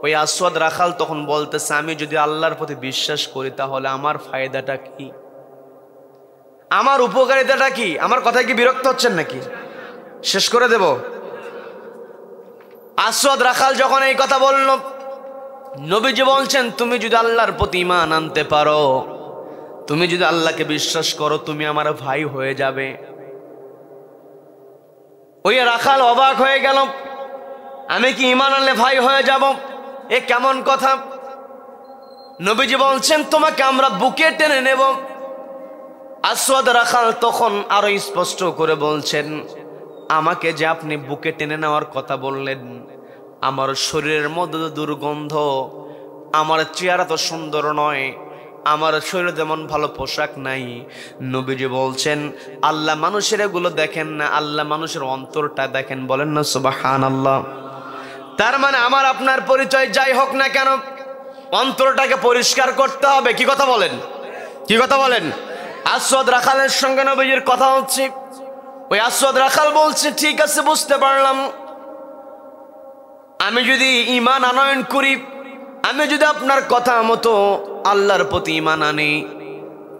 ওই আসওয়াদ রাখাল তখন বলতেছে, আমি যদি আল্লাহর প্রতি বিশ্বাস করি তাহলে আমার ফায়দাটা কি, আমার উপকারিতাটা কি? আমার কথায় কি বিরক্ত হচ্ছেন নাকি? শেষ করে দেব। আসওয়াদ রাখাল যখন এই কথা বলল, নবীজি বলছেন, তুমি যদি আল্লাহর প্রতি ঈমান আনতে পারো, তুমি যদি আল্লাহকে বিশ্বাস করো, তুমি আমার ভাই হয়ে যাবে। ওই রাখাল অবাক হয়ে গেল, আমি কি ঈমান আনলে ভাই হয়ে যাব? এ কেমন কথা? নবীজি বলছেন, তোমাকে আমরা বুকে টেনে নেব। আসওয়াদ রাখাল তখন আরো স্পষ্ট করে বলছেন, আমাকে যে আপনি বুকে টেনে নেওয়ার কথা বললেন, আমার শরীরের মধ্যে দুর্গন্ধ, আমার চেহারা তো সুন্দর নয়, আমার শরীরে যেমন ভালো পোশাক নাই। নবীজি বলছেন, আল্লাহ মানুষের এগুলো দেখেন না, আল্লাহ মানুষের অন্তরটা দেখেন। বলেন না সুবহানাল্লাহ। তার মানে আমার আপনার পরিচয় যাই হোক না কেন, অন্তরটাকে পরিষ্কার করতে হবে। কি কথা বলেন? কি কথা বলেন? আসওয়াদ রাখালের সঙ্গে নবীজির কথা হচ্ছে। ওই আসওয়াদ রাখাল বলছে, ঠিক আছে, বুঝতে পারলাম, আমি যদি ঈমান আনয়ন করি, আমি যদি আপনার কথা মতো আল্লাহর প্রতি ঈমান আনি,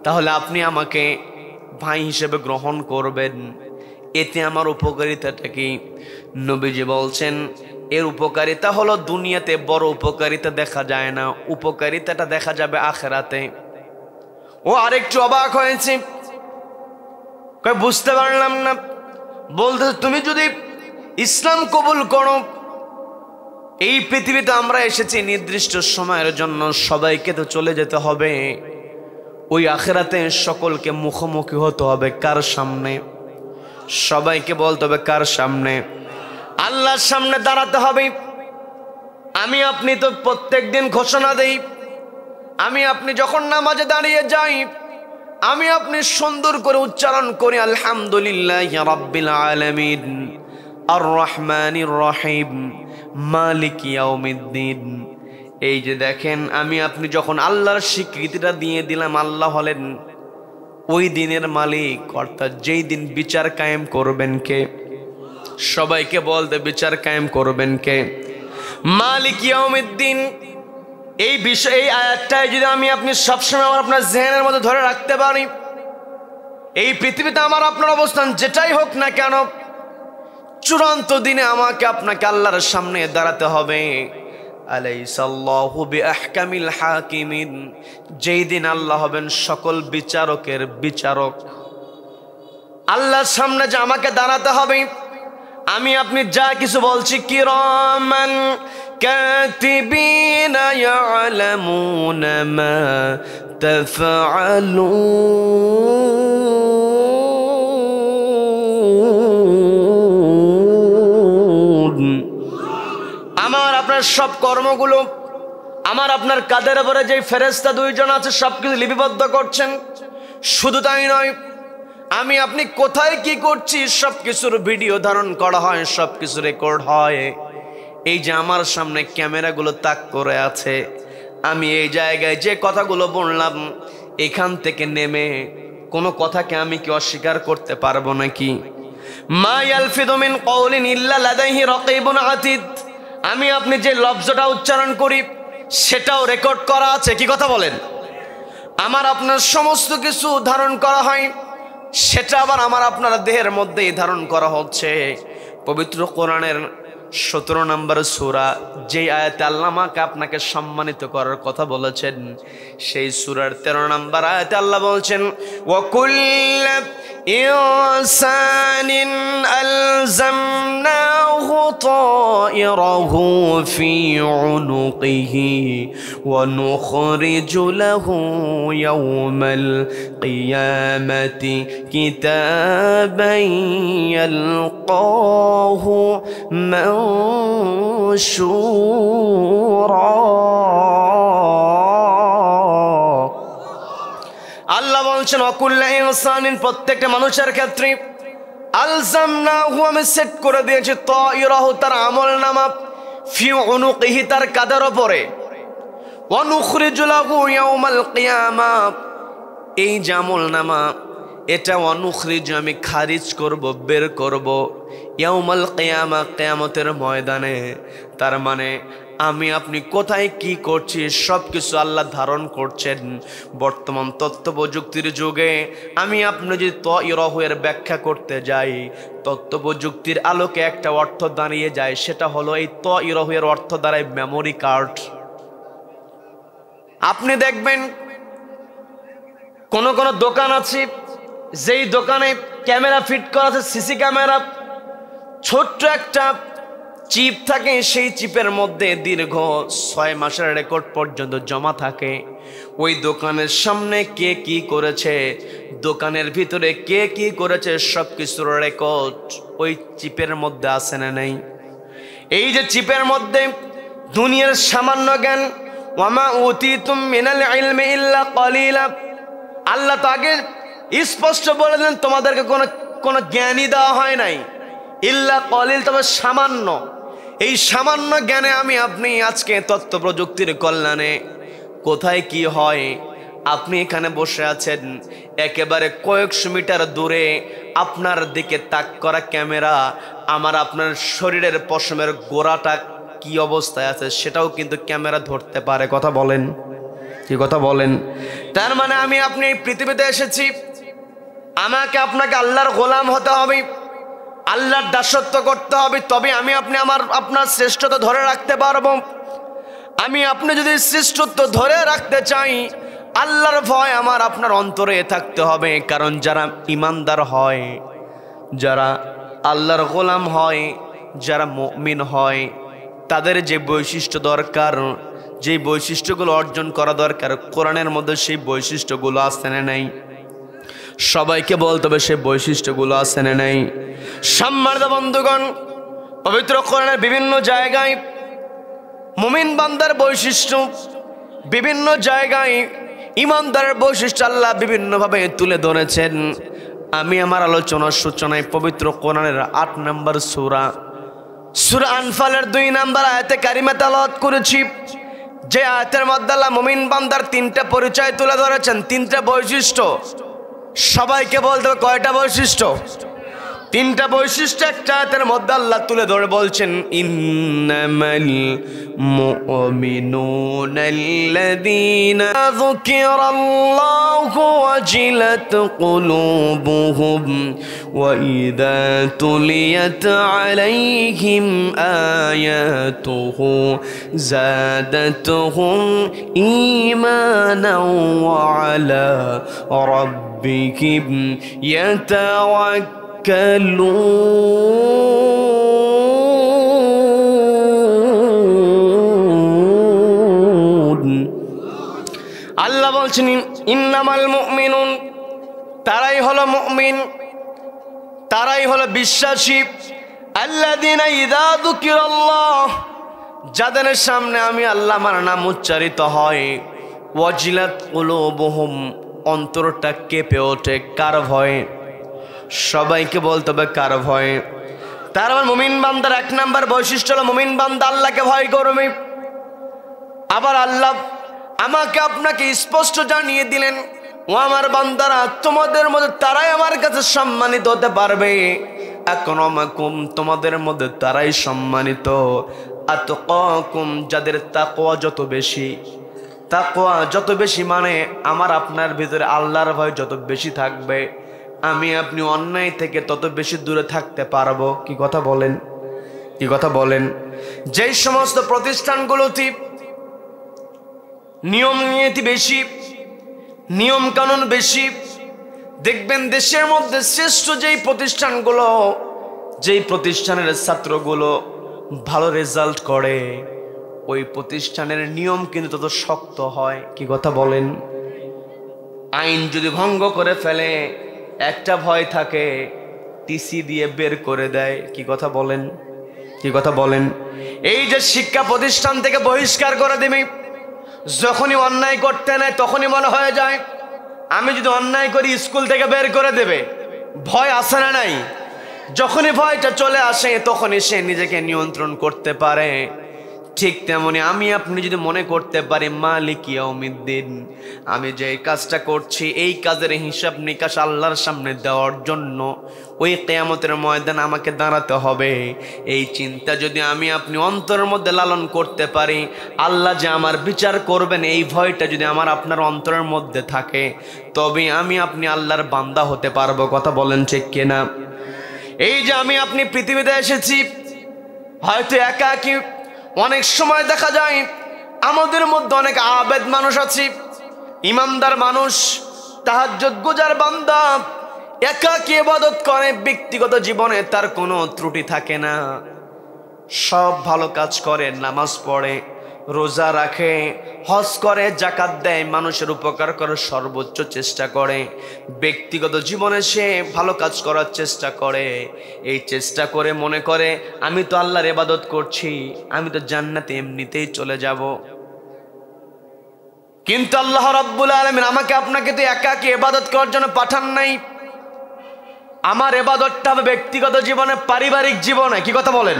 তাহলে আপনি আমাকে ভাই হিসেবে গ্রহণ করবেন। এতে আমার উপকারিতাটা কি? নবীজি বলছেন, এর উপকারিতা হলো দুনিয়াতে বড় উপকারিতা দেখা যায় না, উপকারিতাটা দেখা যাবে আখিরাতে। ও আরেকটু অবাক হয়েছে, বুঝতে পারলাম না। বলতে, তুমি যদি ইসলাম কবুল করো, এই পৃথিবীতে আমরা এসেছি নির্দিষ্ট সময়ের জন্য, সবাইকে তো চলে যেতে হবে। ওই আখিরাতে সকলকে মুখোমুখি হতে হবে। কার সামনে? সবাইকে বলতে হবে কার সামনে? আল্লাহর সামনে দাঁড়াতে হবে। আমি আপনি তো প্রত্যেক দিন ঘোষণা দেই, আমি আপনি যখন নামাজে দাঁড়িয়ে যাই, আমি আপনি সুন্দর করে উচ্চারণ করি, আলহামদুলিল্লাহি রাব্বিল আলামিন আর রহমানির রহিম মালিক ইয়াউমিদ্দিন। এই যে দেখেন, আমি আপনি যখন আল্লাহর স্বীকৃতিটা দিয়ে দিলাম, আল্লাহ হলেন ওই দিনের মালিক, অর্থাৎ যেই দিন বিচার কায়েম করবেন কে? সবাইকে বলতে, বিচার কায়েম করবেন কে? মালিক ইয়াউমিদ্দিন। এই বিষয়, এই আয়াতটাই যদি আমি আপনি সবসময় আমার আপনার জেহেনের মধ্যে ধরে রাখতে পারি, এই পৃথিবীতে আমার আপনার অবস্থান যেটাই হোক না কেন, চূড়ান্ত দিনে আমাকে আপনাকে আল্লাহর সামনে দাঁড়াতে হবে। আলাইসাল্লাহু বিআহকামিল হাকিমিন। যেই দিন আল্লাহ হবেন সকল বিচারকের বিচারক, আল্লাহর সামনে যে আমাকে দাঁড়াতে হবে, আমি আপনি যা কিছু বলছি, কিরামান কাতিবিনা ইয়ালামুনা মা তাফআলুন। সব কর্মগুলো আমার আপনার কাঁধের উপরে যে ফেরেশতা দুইজন আছে সবকিছু লিপিবদ্ধ করছেন। শুধু তাই নয়, আমি আপনি কোথায় কি করছি সবকিছুর ভিডিও ধারণ করা হয়, সবকিছু রেকর্ড হয়। এই যে আমার সামনে ক্যামেরাগুলো তাক করে আছে, আমি এই জায়গায় যে কথাগুলো বললাম এখান থেকে নেমে কোনো কথাকে আমি কি অস্বীকার করতে পারবো নাকি? মা ইয়ালফিযু মিন কওলিন ইল্লা লাদাইহি রাকীবুন আতীদ, আমি আপনি যে লফজটা উচ্চারণ করি সেটাও রেকর্ড করা আছে। কি কথা বলেন? আমার আপনার সমস্ত কিছু ধারণ করা হয়, সেটা আবার আমার আপনার দেহের মধ্যেই ধারণ করা হচ্ছে। পবিত্র কোরআনের 17 নম্বর সূরা, যে আয়াতে আল্লাহ আমাকে আপনাকে সম্মানিত করার কথা বলেছেন, সেই সূরার 13 নম্বর আয়াতে আল্লাহ বলছেন, ওয়া কুল্লু ইনসানিন আলজামনাহু তায়রাহু ফি উনুকিহি ওয়া নুখরিজু লাহু ইয়াওমাল কিয়ামাতি কিতাবান ইয়ালকাহু মানশুরা। আল্লাহ বলছেন অকুল্লা ইনসানিন, প্রত্যেকটা মানুষের ক্ষেত্রে আলজামনাহু, আমি সেট করে দিয়েছি তায়রাহু, তার আমলনামা, ফি উনুকিহি, তার কাঁধের উপরে, ওয়া নুখরিজু লাহু ইয়াওমাল কিয়ামা, এই যে আমলনামা এটা অনুখরিজ, আমি খারিজ করব, বের করব, ইয়াউমাল কিয়ামা, কিয়ামতের ময়দানে। তার মানে আমি আপনি কোথায় কি করছি সব কিছু আল্লাহ ধারণ করছেন। বর্তমান তথ্য প্রযুক্তির যুগে আমি আপনি যদি তায়রাহু এর ব্যাখ্যা করতে যাই, তথ্য প্রযুক্তির আলোকে একটা অর্থ দাঁড়িয়ে যায়, সেটা হলো এই তায়রাহু এর অর্থ দাঁড়ায় মেমোরি কার্ড। আপনি দেখবেন কোন কোন দোকান আছে, যেই দোকানে ক্যামেরা ফিট করা আছে, সিসি ক্যামেরা, ছোট্ট একটা চিপ থাকে, সেই চিপের মধ্যে দীর্ঘ 6 মাসের রেকর্ড পর্যন্ত জমা থাকে। ওই দোকানের সামনে কে কি করেছে, দোকানের ভিতরে কে কি করেছে, সব কিছুর রেকর্ড ওই চিপের মধ্যে আছে না নেই? এই যে চিপের মধ্যে দুনিয়ার সামান্য জ্ঞান, ওয়ামা উতিতুম মিনাল ইলমি ইল্লা কলিলা, আল্লাহ তো আগে স্পষ্ট বলে দিলেন তোমাদেরকে কোনো জ্ঞানই দেওয়া হয় নাই, ইল্লা কলিল, তবে সামান্য। এই সামান্য জ্ঞানে আমি আপনি আজকে তথ্য প্রযুক্তির কল্যাণে কোথায় কি হয়, আপনি এখানে বসে আছেন, একেবারে কয়েকশো মিটার দূরে আপনার দিকে তাক করা ক্যামেরা আমার আপনার শরীরের পশমের গোড়াটা কি অবস্থায় আছে সেটাও কিন্তু ক্যামেরা ধরতে পারে। কথা বলেন, কি কথা বলেন? তার মানে আমি আপনি এই পৃথিবীতে এসেছি, আমাকে আপনাকে আল্লাহর গোলাম হতে হবে, আল্লাহর দাসত্ব করতে হবে, তবে আমি আপনি আপনার শ্রেষ্ঠত্ব ধরে রাখতে পারবো। আমি আপনি যদি শ্রেষ্ঠত্ব ধরে রাখতে চাই, আল্লাহর ভয় আমার আপনার অন্তরে থাকতে হবে। কারণ যারা ইমানদার হয়, যারা আল্লাহর গোলাম হয়, যারা মুমিন হয়, তাদের যে বৈশিষ্ট্য দরকার, যে বৈশিষ্ট্যগুলো অর্জন করা দরকার, কোরআনের মধ্যে সেই বৈশিষ্ট্যগুলো আছে না নাই? সবাইকে বলতে হবে সেই বৈশিষ্ট্যগুলো আছে না নাই? সম্মানিত বন্ধুগণ, পবিত্র কোরআনের বিভিন্ন জায়গায় মুমিন বান্দার বৈশিষ্ট্য, বিভিন্ন জায়গায় ইমানদারের বৈশিষ্ট্য আল্লাহ বিভিন্নভাবে তুলে ধরেছেন। আমি আমার আলোচনার সূচনায় পবিত্র কোরআনের 8 নম্বর সূরা আনফালের 2 নম্বর আয়াতে কারিমা তেলাওয়াত করেছি, যে আয়াতের মধ্যে আল্লাহ মুমিন বান্দার 3টা পরিচয় তুলে ধরেছেন, 3টা বৈশিষ্ট্য। সবাইকে বলতে হবে কয়টা বৈশিষ্ট্য? 3টা বৈশিষ্ট্য একটা আয়াতের মধ্যে আল্লাহ তুলে ধরে বলছেন, ইন্নামাল মুমিনুনাল্লাযীনা যুকিরাল্লাহু ওয়াজিলাত কুলুবুহুম ওয়া ইযা তুলিয়াত আলাইহিম আয়াতুহু যাদাতুহুম ঈমানাও ওয়া আলা রাব্বিহিম আল্লাহ বলছেন ইন্নামাল মুমিনুন, তারাই হলো মুমিন, তারাই হলো বিশ্বাসী, আল্লাযীনা ইযা যুকিরাল্লাহ, যাদের সামনে আমি আল্লাহ আমার নাম উচ্চারিত হয়, ওয়াজিলাত কুলুবুহুম, অন্তরটা কেঁপে ওঠে। কার ভয়ে? সবাইকে বলতে হবে কার ভয়ে? তার মানে মুমিন বান্দার এক নাম্বার বৈশিষ্ট্য হলো মুমিন বান্দা আল্লাহকে ভয় করবে। আবার আল্লাহ আমাকে আপনাকে স্পষ্ট জানিয়ে দিলেন, ও আমার বান্দারা, তোমাদের মধ্যে তারাই আমার কাছে সম্মানিত হতে পারবে। আকরামাকুম, তোমাদের মধ্যে তারাই সম্মানিত। আতকাকুম, যাদের তাকওয়া যত বেশি। তাকওয়া যত বেশি মানে আমার আপনার ভিতরে আল্লাহর ভয় যত বেশি থাকবে, আমি আপনি অন্যায় থেকে তত বেশি দূরে থাকতে পারবো। কি কথা বলেন? কি কথা বলেন? যেই সমস্ত প্রতিষ্ঠানগুলোতে নিয়ম নীতি বেশি, নিয়ম কানুন বেশি, দেখবেন দেশের মধ্যে শ্রেষ্ঠ যেই প্রতিষ্ঠানগুলো, যেই প্রতিষ্ঠানের ছাত্রগুলো ভালো রেজাল্ট করে, ওই প্রতিষ্ঠানের নিয়ম কিন্তু তত শক্ত হয়। কি কথা বলেন? আইন যদি ভঙ্গ করে ফেলে, একটা ভয় থাকে, টিসি দিয়ে বের করে দেয়। কি কথা বলেন? কি কথা বলেন? এই যে শিক্ষা প্রতিষ্ঠান থেকে বহিষ্কার করে দিবি, যখনই অন্যায় করতে নেয় তখনই মনে হয়ে যায় আমি যদি অন্যায় করি স্কুল থেকে বের করে দেবে। ভয় আসে না নাই? যখনই ভয়টা চলে আসে তখনই সে নিজেকে নিয়ন্ত্রণ করতে পারে। ঠিক তেমনি আমি আপনি যদি মনে করতে পারি মালিক ইয়াউমিদ্দিন, আমি যে কাজটা করছি এই কাজের হিসাব নিকাশ আল্লাহর সামনে দেওয়ার জন্য ওই কিয়ামতের ময়দানে আমাকে দাঁড়াতে হবে, এই চিন্তা যদি আমি আপনি অন্তরের মধ্যে লালন করতে পারি, আল্লাহ যে আমার বিচার করবেন এই ভয়টা যদি আমার আপনার অন্তরের মধ্যে থাকে, তবে আমি আপনি আল্লাহর বান্দা হতে পারবো। কথা বলেন ঠিক কিনা? এই যে আমি আপনি পৃথিবীতে এসেছি, হয়তো একাকী, অনেক সময় দেখা যায় আমাদের মধ্যে অনেক আবেদ মানুষ আছে, ইমানদার মানুষ, তাহাজ্জুদ গুজার বান্দা, একাকী ইবাদত করে, ব্যক্তিগত জীবনে তার কোনো ত্রুটি থাকে না, সব ভালো কাজ করে, নামাজ পড়ে, রোজা রাখে, হজ করে, যাকাত দেয়, মানুষের উপকার করার সর্বোচ্চ চেষ্টা করে, ব্যক্তিগত জীবনে সে ভালো কাজ করার চেষ্টা করে। এই চেষ্টা করে মনে করে আমি তো আল্লাহর ইবাদত করছি, আমি তো জান্নাতে এমনিতেই চলে যাব। কিন্তু আল্লাহ রাব্বুল আলামিন আমাকে আপনাকে তো একাকী ইবাদত করার জন্য পাঠান নাই। আমার ইবাদতটা হবে ব্যক্তিগত জীবনে, পারিবারিক জীবনে। কি কথা বলেন?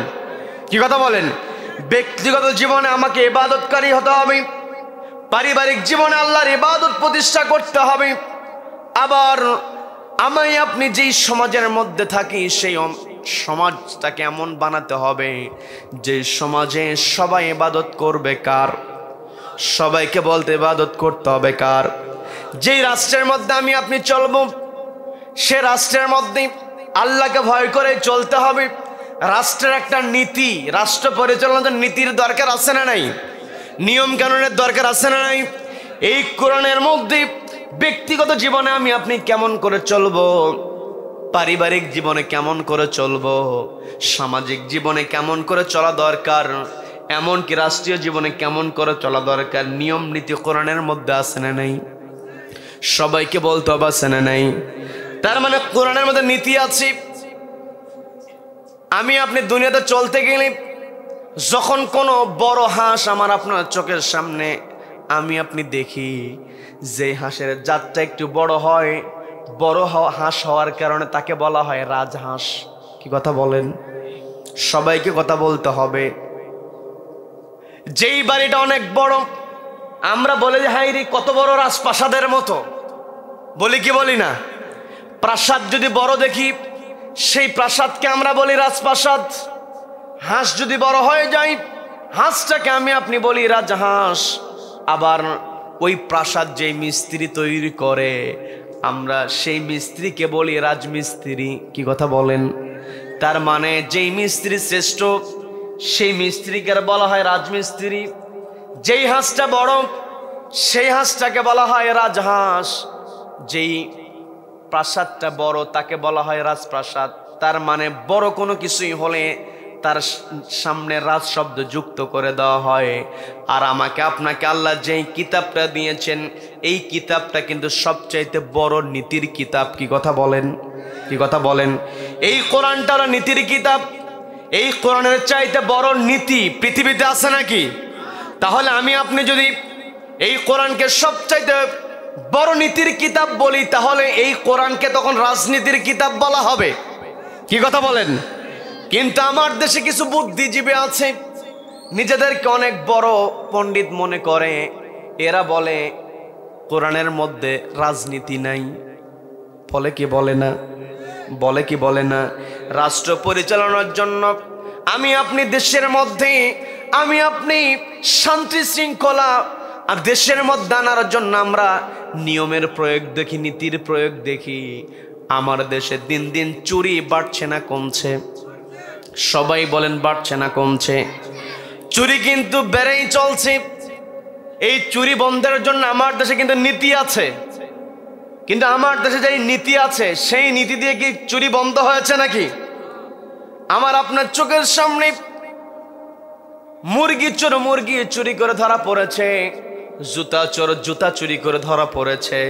কি কথা বলেন? ব্যক্তিগত জীবনে আমাকে ইবাদতকারী হতে হবে, পারিবারিক জীবনে আল্লাহর ইবাদত প্রতিষ্ঠা করতে হবে। আবার আমি আপনি যেই সমাজের মধ্যে থাকি সেই সমাজটাকে এমন বানাতে হবে যে সমাজে সবাই ইবাদত করবে কার? সবাইকে বলতে ইবাদত করতে হবে কার? যেই রাষ্ট্রের মধ্যে আমি আপনি চলবো সে রাষ্ট্রের মধ্যে আল্লাহকে ভয় করে চলতে হবে। রাষ্ট্রের একটা নীতি, রাষ্ট্র পরিচালনার নীতির দরকার আছে না নাই? নিয়ম কানুনের দরকার আছে না নাই? এই কোরআনের মধ্যে ব্যক্তিগত জীবনে আমি আপনি কেমন করে চলবো, পারিবারিক জীবনে কেমন করে চলবো, সামাজিক জীবনে কেমন করে চলা দরকার, এমনকি রাষ্ট্রীয় জীবনে কেমন করে চলা দরকার, নিয়ম নীতি কোরআনের মধ্যে আছে না নাই? সবাইকে বলতে হবে আছে না নাই? তার মানে কোরআনের মধ্যে নীতি আছে। আমি আপনি দুনিয়াতে চলতে গেলে যখন কোনো বড় হাঁস আমার আপনার চোখের সামনে আমি আপনি দেখি, যে হাঁসের জাতটা একটু বড় হয়, বড় হাঁস হওয়ার কারণে তাকে বলা হয় রাজহাঁস। কি কথা বলেন? সবাইকে কথা বলতে হবে। যেই বাড়িটা অনেক বড়, আমরা বলে যে হাই রে কত বড় রাজপ্রাসাদের মতো, বলি কি বলি না? প্রাসাদ যদি বড় দেখি সেই প্রাসাদকে আমরা বলি রাজপ্রাসাদ। হাঁস যদি বড় হয়ে যায় হাঁসটাকে আমি আপনি বলি রাজহাঁস। আবার ওই প্রাসাদ যেই মিস্ত্রি তৈরি করে আমরা সেই মিস্ত্রিকে বলি রাজমিস্ত্রি। কি কথা বলেন? তার মানে যেই মিস্ত্রি শ্রেষ্ঠ সেই মিস্ত্রিকে বলা হয় রাজমিস্ত্রি। যেই হাঁসটা বড় সেই হাঁসটাকে বলা হয় রাজহাঁস। যেই প্রাসাদটা বড় তাকে বলা হয় রাজপ্রাসাদ। তার মানে বড় কোনো কিছুই হলে তার সামনে রাজ শব্দ যুক্ত করে দেওয়া হয়। আর আমাকে আপনাকে আল্লাহ যেই কিতাবটা দিয়েছেন এই কিতাবটা কিন্তু সবচাইতে বড় নীতির কিতাব। কি কথা বলেন? কি কথা বলেন? এই কোরআনটা হলো নীতির কিতাব। এই কোরআনের চাইতে বড় নীতি পৃথিবীতে আছে নাকি? তাহলে আমি আপনি যদি এই কোরআনকে সবচাইতে বড় নীতির কিতাব বলি, তাহলে এই কোরআনকে তখন রাজনীতির কিতাব বলা হবে। কি কথা বলেন? কিন্তু আমার দেশে কিছু বুদ্ধিজীবী আছে, নিজেদেরকে অনেক বড় পণ্ডিত মনে করে, এরা বলে কোরআনের মধ্যে রাজনীতি নাই। বলে কি বলে না? বলে কি বলে না? রাষ্ট্র পরিচালনার জন্য আমি আপনি দেশের মধ্যে আমি আপনি শান্তি শৃঙ্খলা আর দেশের মধ্যে আনার জন্য আমরা নিয়মের প্রয়োগ দেখি, নীতির প্রয়োগ দেখি। আমার দেশে দিন দিন চুরি বাড়ছে না কমছে? সবাই বলেন বাড়ছে না কমছে? চুরি কিন্তু বেড়েই চলছে। এই চুরি বন্ধের জন্য আমার দেশে কিন্তু নীতি আছে, কিন্তু আমার দেশে যেই নীতি আছে সেই নীতি দিয়ে কি চুরি বন্ধ হয়েছে নাকি? আমার আপনার চোখের সামনে মুরগি চুরি করে ধরা পড়েছে, জুতা চোর জুতা চুরি করে ধরা পড়েছে।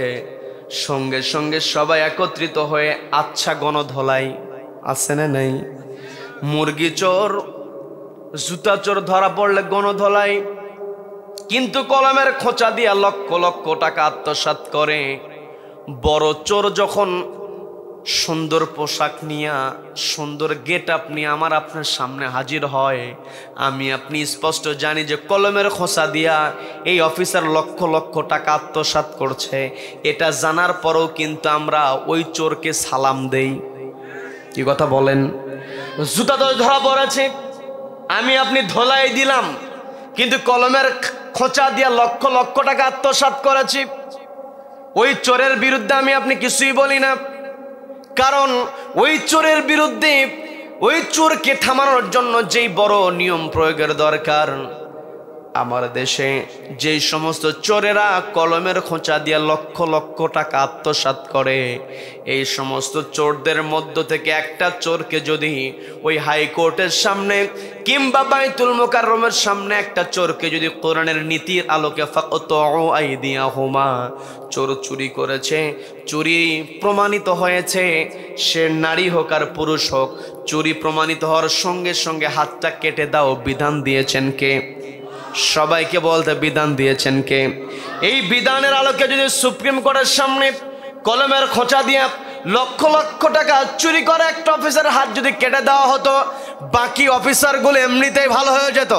সঙ্গে সঙ্গে সবাই একত্রিত হয়ে আচ্ছা গণধলাই আছে না নাই? মুরগি চোর জুতা চোর ধরা পড়লে গণধলাই, কিন্তু কলমের খোঁচা দিয়া লক্ষ লক্ষ টাকা আত্মসাৎ করে। বড় চোর যখন সুন্দর পোশাক নিয়া সুন্দর গেট আপ নিয়ে আমার আপনার সামনে হাজির হয়, আমি আপনি স্পষ্ট জানি যে কলমের খোঁচা দিয়া এই অফিসার লক্ষ লক্ষ টাকা আত্মসাৎ করছে। এটা জানার পরেও কিন্তু আমরা ওই চোরকে সালাম দেই। কি কথা বলেন? জুতা তো ধরা পড়েছে, আমি আপনি ধোলাই দিলাম, কিন্তু কলমের খোঁচা দিয়া লক্ষ লক্ষ টাকা আত্মসাৎ করেছি। ওই চোরের বিরুদ্ধে আমি আপনি কিছুই বলি না, কারণ ওই চোরের বিরুদ্ধে ওই চোরকে থামানোর জন্য যেই বড় নিয়ম প্রয়োগের দরকার, আমার দেশে যেই সমস্ত চোরেরা কলমের খোঁচা দিয়ে লক্ষ লক্ষ টাকা আত্মসাৎ করে, এই সমস্ত চোরদের মধ্য থেকে একটা চোরকে যদি ওই হাইকোর্টের সামনে কিংবা বাইতুল মুকাররমের সামনে একটা চোরকে যদি কোরআনের নীতির আলোকে ফাকতউ আইদিয়াহুমা, চোর চুরি করেছে, চুরি প্রমাণিত হয়েছে, সে নারী হোক আর পুরুষ হোক, চুরি প্রমাণিত হওয়ার সঙ্গে সঙ্গে হাতটা কেটে দাও, বিধান দিয়েছেন কে? সবাইকে বলতে বিধান দিয়েছেন কে? এই বিধানের আলোকে যদি সুপ্রিম কোর্টের সামনে কলমের খোঁচা দিয়ে লক্ষ লক্ষ টাকা চুরি করে একটা অফিসারের হাত যদি কেটে দেওয়া হতো, বাকি অফিসারগুলো এমনিতেই ভালো হয়ে যেত।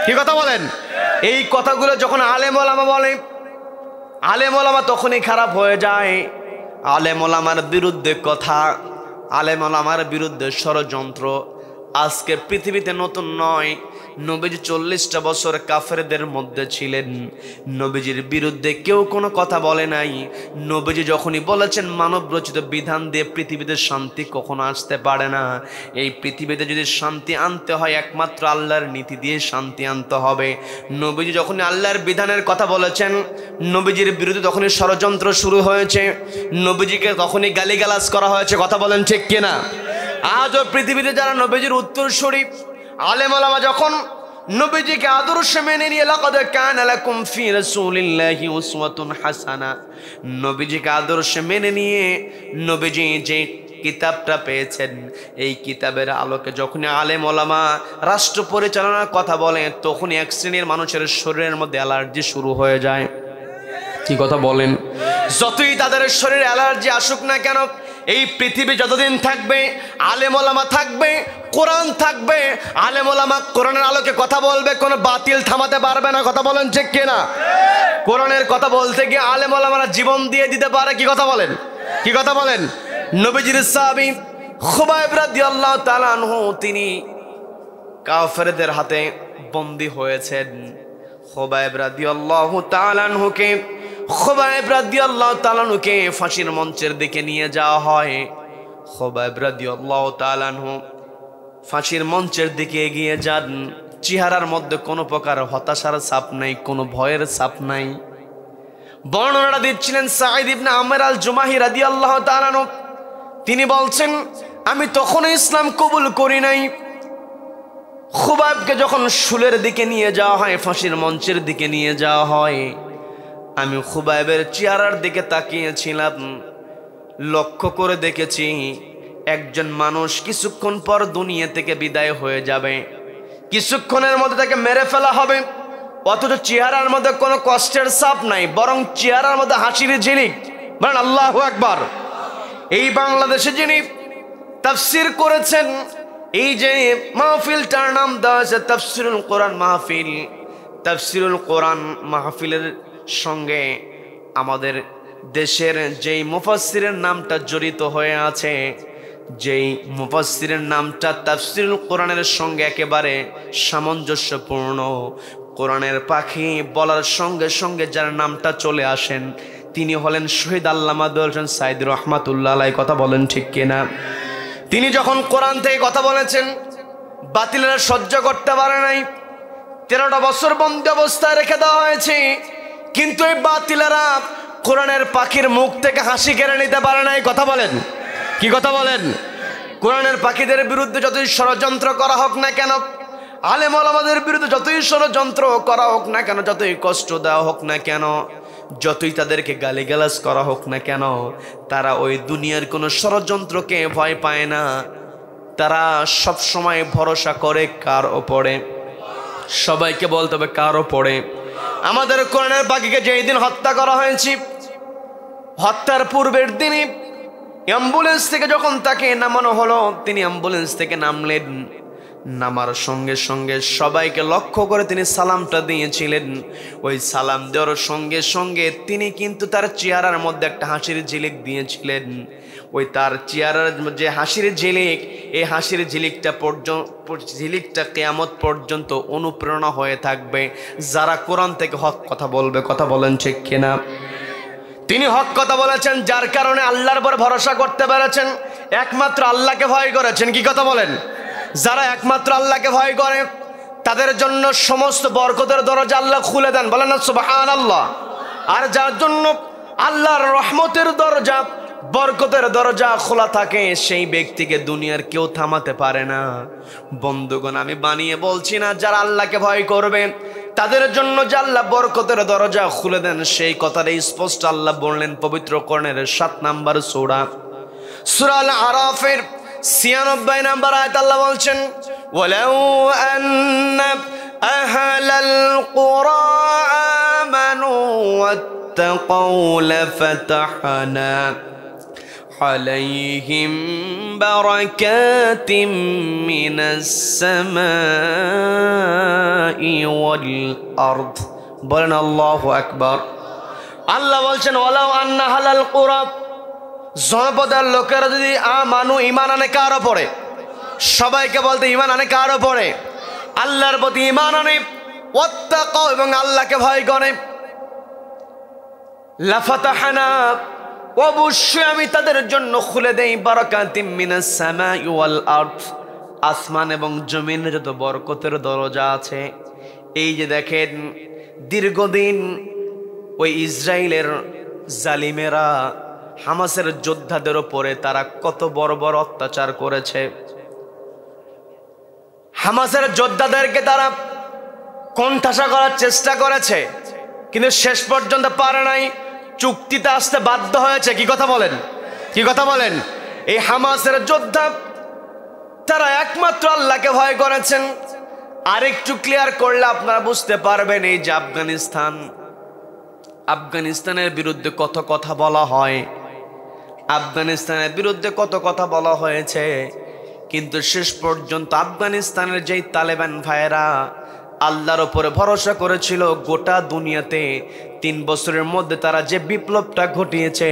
কি কথা বলেন? এই কথাগুলো যখন আলেম ওলামা বলে, আলেম ওলামা তখনই খারাপ হয়ে যায়। আলেম ওলামার বিরুদ্ধে কথা, আলেম ওলামার বিরুদ্ধে ষড়যন্ত্র আজকে পৃথিবীতে নতুন নয়। নবীজি 40টা বছর কাফেরদের মধ্যে ছিলেন, নবীজির বিরুদ্ধে কেউ কোনো কথা বলে নাই। নবীজি যখনই বলেছেন মানব রচিত বিধান দিয়ে পৃথিবীতে শান্তি কখনো আসতে পারে না, এই পৃথিবীতে যদি শান্তি আনতে হয় একমাত্র আল্লাহর নীতি দিয়ে শান্তি আনতে হবে। নবীজি যখনই আল্লাহর বিধানের কথা বলেছেন, নবীজির বিরুদ্ধে তখনই ষড়যন্ত্র শুরু হয়েছে, নবীজিকে তখনই গালিগালাজ করা হয়েছে। কথা বলেন ঠিক কিনা? আজও পৃথিবীতে যারা নবীজির উত্তরসূরি আলেম ওলামা যখন নবীজিকে আদর্শ মেনে নিয়ে লাকাদ কানা লাকুম ফি রাসূলিল্লাহি উসওয়াতুন হাসানা, নবীজিকে আদর্শ মেনে নিয়ে নবীজি যে কিতাবটা পেয়েছেন, এই কিতাবের আলোকে যখন আলেম ওলামা রাষ্ট্র পরিচালনার কথা বলে, তখনই এক শ্রেণীর মানুষের শরীরের মধ্যে অ্যালার্জি শুরু হয়ে যায়। কি কথা বলেন? যতই তাদের শরীরে অ্যালার্জি আসুক না কেন, এই পৃথিবী যতদিন থাকবে আলেম ওলামা থাকবে, কোরআন থাকবে। আলেম ওলামা কোরআনের আলোকে কথা বলবে, কোনো বাতিল থামাতে পারবে না। কথা বলেন ঠিক কিনা? কোরআনের কথা বলতে গিয়ে আলেম ওলামারা জীবন দিয়ে দিতে পারে। কি কথা বলেন? কি কথা বলেন? নবীজির সাহাবী খুবাইব রাদিয়াল্লাহু তাআলা আনহু, তিনি কাফেরদের হাতে বন্দী হয়েছেন। খুবাইব রাদিয়াল্লাহু তাআলা আনহুকে ফাঁসির মঞ্চের দিকে নিয়ে যাওয়া হয়। খুবাইব রাদিয়াল্লাহু তাআলা আনহু ফাঁসির মঞ্চের দিকে এগিয়ে যান। চেহারার মধ্যে কোনো প্রকার হতাশার ছাপ নাই, কোনো ভয়ের ছাপ নাই। বর্ণনাটা দিচ্ছিলেন সাঈদ ইবনে আমর আল জুমাহি রাদিয়াল্লাহু তাআলা আনহু। তিনি বলছেন, আমি তখনও ইসলাম কবুল করি নাই। খুবাইবকে যখন শুলের দিকে নিয়ে যাওয়া হয়, ফাঁসির মঞ্চের দিকে নিয়ে যাওয়া হয়, আমি খুবাইবের চেহারার দিকে তাকিয়েছিলাম, লক্ষ্য করে দেখেছি একজন মানুষ কিছুক্ষণ পর দুনিয়া থেকে বিদায় হয়ে যাবে, কিছুক্ষণের মধ্যে তাকে মেরে ফেলা হবে, অথচ চেহারার মধ্যে কোনো কষ্টের ছাপ নাই, বরং চেহারার মধ্যে হাসির ঝিলিক। বলেন আল্লাহু আকবার। এই বাংলাদেশে যিনি তাফসীর করেছেন, এই যে মাহফিলটার নাম দেওয়া আছে তাফসীরুল কোরআন মাহফিল, তাফসীরুল কোরআন মাহফিলের সঙ্গে আমাদের দেশের যেই মুফাসসিরের নামটা জড়িত হয়ে আছে, যেই মুফাসসিরের নামটা তাফসীরুল কোরআনের সঙ্গে একেবারে সামঞ্জস্যপূর্ণ, কোরআনের পাখি বলার সঙ্গে সঙ্গে যার নামটা চলে আসেন তিনি হলেন শহীদ আল্লামা দেওয়ার হোসেন সাঈদী রহমাতুল্লাহ আলাইহি। কথা বলেন ঠিক কিনা? তিনি যখন কোরআন থেকে কথা বলেছেন, বাতিলেরা সহ্য করতে পারে নাই, 13টা বছর বন্দি অবস্থায় রেখে দেওয়া হয়েছে, কিন্তু এই বাতিলেরা কোরআনের পাখির মুখ থেকে হাসি কেড়ে নিতে পারে নাই। কথা বলেন, কি কথা বলেন? কোরআনের পাখিদের বিরুদ্ধে যতই ষড়যন্ত্র করা হোক না কেন, আলেম ওলামাদের বিরুদ্ধে যতই ষড়যন্ত্র করা হোক না কেন, যতই কষ্ট দেওয়া হোক না কেন, যতই তাদেরকে গালিগালাজ করা হোক না কেন, তারা ওই দুনিয়ার কোনো ষড়যন্ত্রকে ভয় পায় না। তারা সব সময় ভরসা করে কার ওপরে? সবাইকে বলতে হবে কার ওপরে? আমাদের কোরআনের পাখিকে যেই দিন হত্যা করা হয়েছে, হত্যার পূর্বের দিনই অ্যাম্বুলেন্স থেকে যখন তাকে নামানো হলো, তিনি অ্যাম্বুলেন্স থেকে নামলেন, নামার সঙ্গে সঙ্গে সবাইকে লক্ষ্য করে তিনি সালামটা দিয়েছিলেন। ওই সালাম দেওয়ার সঙ্গে সঙ্গে তিনি কিন্তু তার চেহারার মধ্যে একটা হাসির ঝিলিক দিয়েছিলেন। ওই তার চেহারার যে হাসির ঝিলিক, এই হাসির ঝিলিকটা কিয়ামত পর্যন্ত অনুপ্রেরণা হয়ে থাকবে যারা কোরআন থেকে হক কথা বলবে। কথা বলেন ঠিক কিনা? তিনি হক কথা বলেছেন, যার কারণে আল্লাহর উপর ভরসা করতে পেরেছেন, একমাত্র আল্লাহকে ভয় করেছেন। কি কথা বলেন? যারা একমাত্র আল্লাহকে ভয় করে তাদের জন্য সমস্ত বরকতের দরজা আল্লাহ খুলে দেন। বলেন না সুবহানাল্লাহ। আর যার জন্য আল্লাহর রহমতের দরজা, বরকতের দরজা খোলা থাকে, সেই ব্যক্তিকে দুনিয়ার কেউ থামাতে পারে না। বন্ধুগণ, আমি বানিয়ে বলছি না, যারা আল্লাহকে ভয় করবে তাদের জন্য যে আল্লাহ বরকতের দরজা খুলে দেন, সেই কথাটা স্পষ্ট আল্লাহ বললেন পবিত্র কোরআনের 7 নম্বর সূরা, সূরা আল আরাফের 96 নম্বর আয়াত। আল্লাহ বলছেন, ওয়ালাউ আন্না আহলাল কুরা আমানু ওয়াত্তাকাউ লাফাতাহনা আলাইহিম বারাকাতিম মিনাস সামাই ওয়াল আরদ। বলেন আল্লাহু আকবার। আল্লাহ বলছেন, ওয়ালাউ আন্না আহলাল কুরা, জনপদের লোকেরা যদি আমানু, ঈমান আনে কার উপরে? সবাইকে বলতে ঈমান আনে কার উপরে? আল্লাহর প্রতি ঈমান আনে, ওয়াত্তাকাউ, এবং আল্লাহকে ভয় করে, লাফাতাহনা, অবশ্যই আমি তাদের জন্য খুলে দেই বারাকাতিম মিনাস সামাই ওয়াল আরদ, আসমান এবং জমিনে যত বরকতের দরজা আছে। এই যে দেখেন, দীর্ঘদিন ওই ইসরায়েলের জালিমেরা হামাসের যোদ্ধাদের উপরে তারা কত বড় বড় অত্যাচার করেছে। হামাসের যোদ্ধাদেরকে তারা কোণঠাসা করার চেষ্টা করেছে, কিন্তু শেষ পর্যন্ত পারে নাই, চুক্তিতে আসতে বাধ্য হয়েছে। কি কথা বলেন? কি কথা বলেন? এই হামাসের যোদ্ধা তারা একমাত্র আল্লাহকে ভয় করেছেন। আরেকটু ক্লিয়ার করলে আপনারা বুঝতে পারবেন, এই যে আফগানিস্তানের বিরুদ্ধে কত কথা বলা হয়, আফগানিস্তানের বিরুদ্ধে কত কথা বলা হয়েছে, কিন্তু শেষ পর্যন্ত আফগানিস্তানের যেই তালেবান ভাইয়েরা আল্লাহর উপরে ভরসা করেছিল, গোটা দুনিয়াতে 3 বছরের মধ্যে তারা যে বিপ্লবটা ঘটিয়েছে,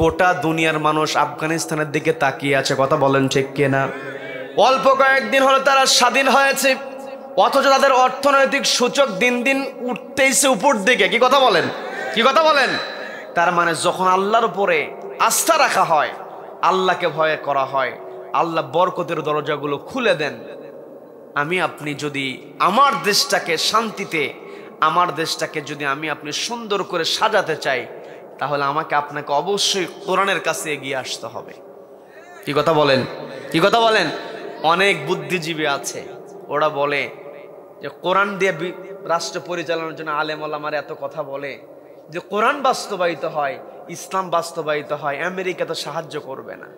গোটা দুনিয়ার মানুষ আফগানিস্তানের দিকে তাকিয়ে আছে। কথা বলেন ঠিক কিনা? অল্প কয়েকদিন হলো তারা স্বাধীন হয়েছে, অথচ তাদের অর্থনৈতিক সূচক দিন দিন উঠতেইছে উপর দিকে। কি কথা বলেন? কি কথা বলেন? তার মানে যখন আল্লাহর উপরে আস্থা রাখা হয়, আল্লাহকে ভয় করা হয়, আল্লাহ বরকতের দরজাগুলো খুলে দেন। আমি আপনি যদি আমার দেশটাকে শান্তিতে, আমার দেশটাকে যদি আমি আপনি সুন্দর করে সাজাতে চাই, তাহলে আমাকে আপনাকে অবশ্যই কোরআনের কাছে এগিয়ে আসতে হবে। কি কথা বলেন? কি কথা বলেন? অনেক বুদ্ধিজীবী আছে, ওরা বলে যে কোরআন দিয়ে রাষ্ট্র পরিচালনার জন্য আলেম ওলামারা এত কথা বলে যে কোরআন বাস্তবায়িত হয়, ইসলাম বাস্তবায়িত হয়, আমেরিকা তো সাহায্য করবে না।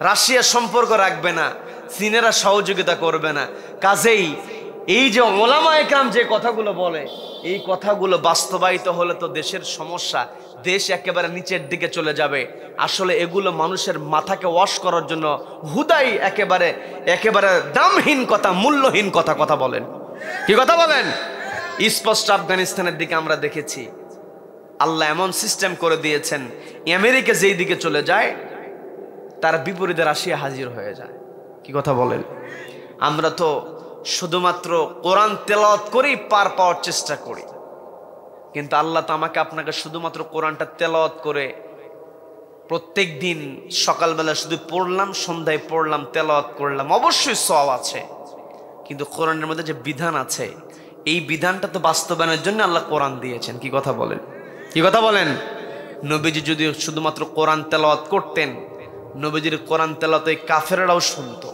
রাশিয়া সম্পর্ক রাখবে না, চীনেরা সহযোগিতা করবে না। কাজেই এই যে ওলামা একরাম যে কথাগুলো বলে, এই কথাগুলো বাস্তবায়িত হলে তো দেশের সমস্যা, দেশ একেবারে নিচের দিকে চলে যাবে। আসলে এগুলো মানুষের মাথাকে ওয়াশ করার জন্য হুদাই একেবারে একেবারে দামহীন কথা, মূল্যহীন কথা বলেন। কি কথা বলেন? স্পষ্ট আফগানিস্তানের দিকে আমরা দেখেছি, আল্লাহ এমন সিস্টেম করে দিয়েছেন, আমেরিকা যেই দিকে চলে যায় তার বিপরীতে রাশিয়া হাজির হয়ে যায়। কি কথা বলেন? আমরা তো শুধুমাত্র কোরআন তেলাওয়াত করেই পার পাওয়ার চেষ্টা করি, কিন্তু আল্লাহ তো আমাকে আপনাকে শুধুমাত্র কোরআনটা তেলাওয়াত করে প্রত্যেক দিন সকালবেলা শুধু পড়লাম, সন্ধ্যায় পড়লাম, তেলাওয়াত করলাম, অবশ্যই সওয়াব আছে, কিন্তু কোরআনের মধ্যে যে বিধান আছে এই বিধানটা তো বাস্তবায়নের জন্য আল্লাহ কোরআন দিয়েছেন। কি কথা বলেন? কি কথা বলেন? নবীজি যদি শুধুমাত্র কোরআন তেলাওয়াত করতেন, নবীজির কোরআন তেলাওয়াত এই কাফেররাও শুনতো,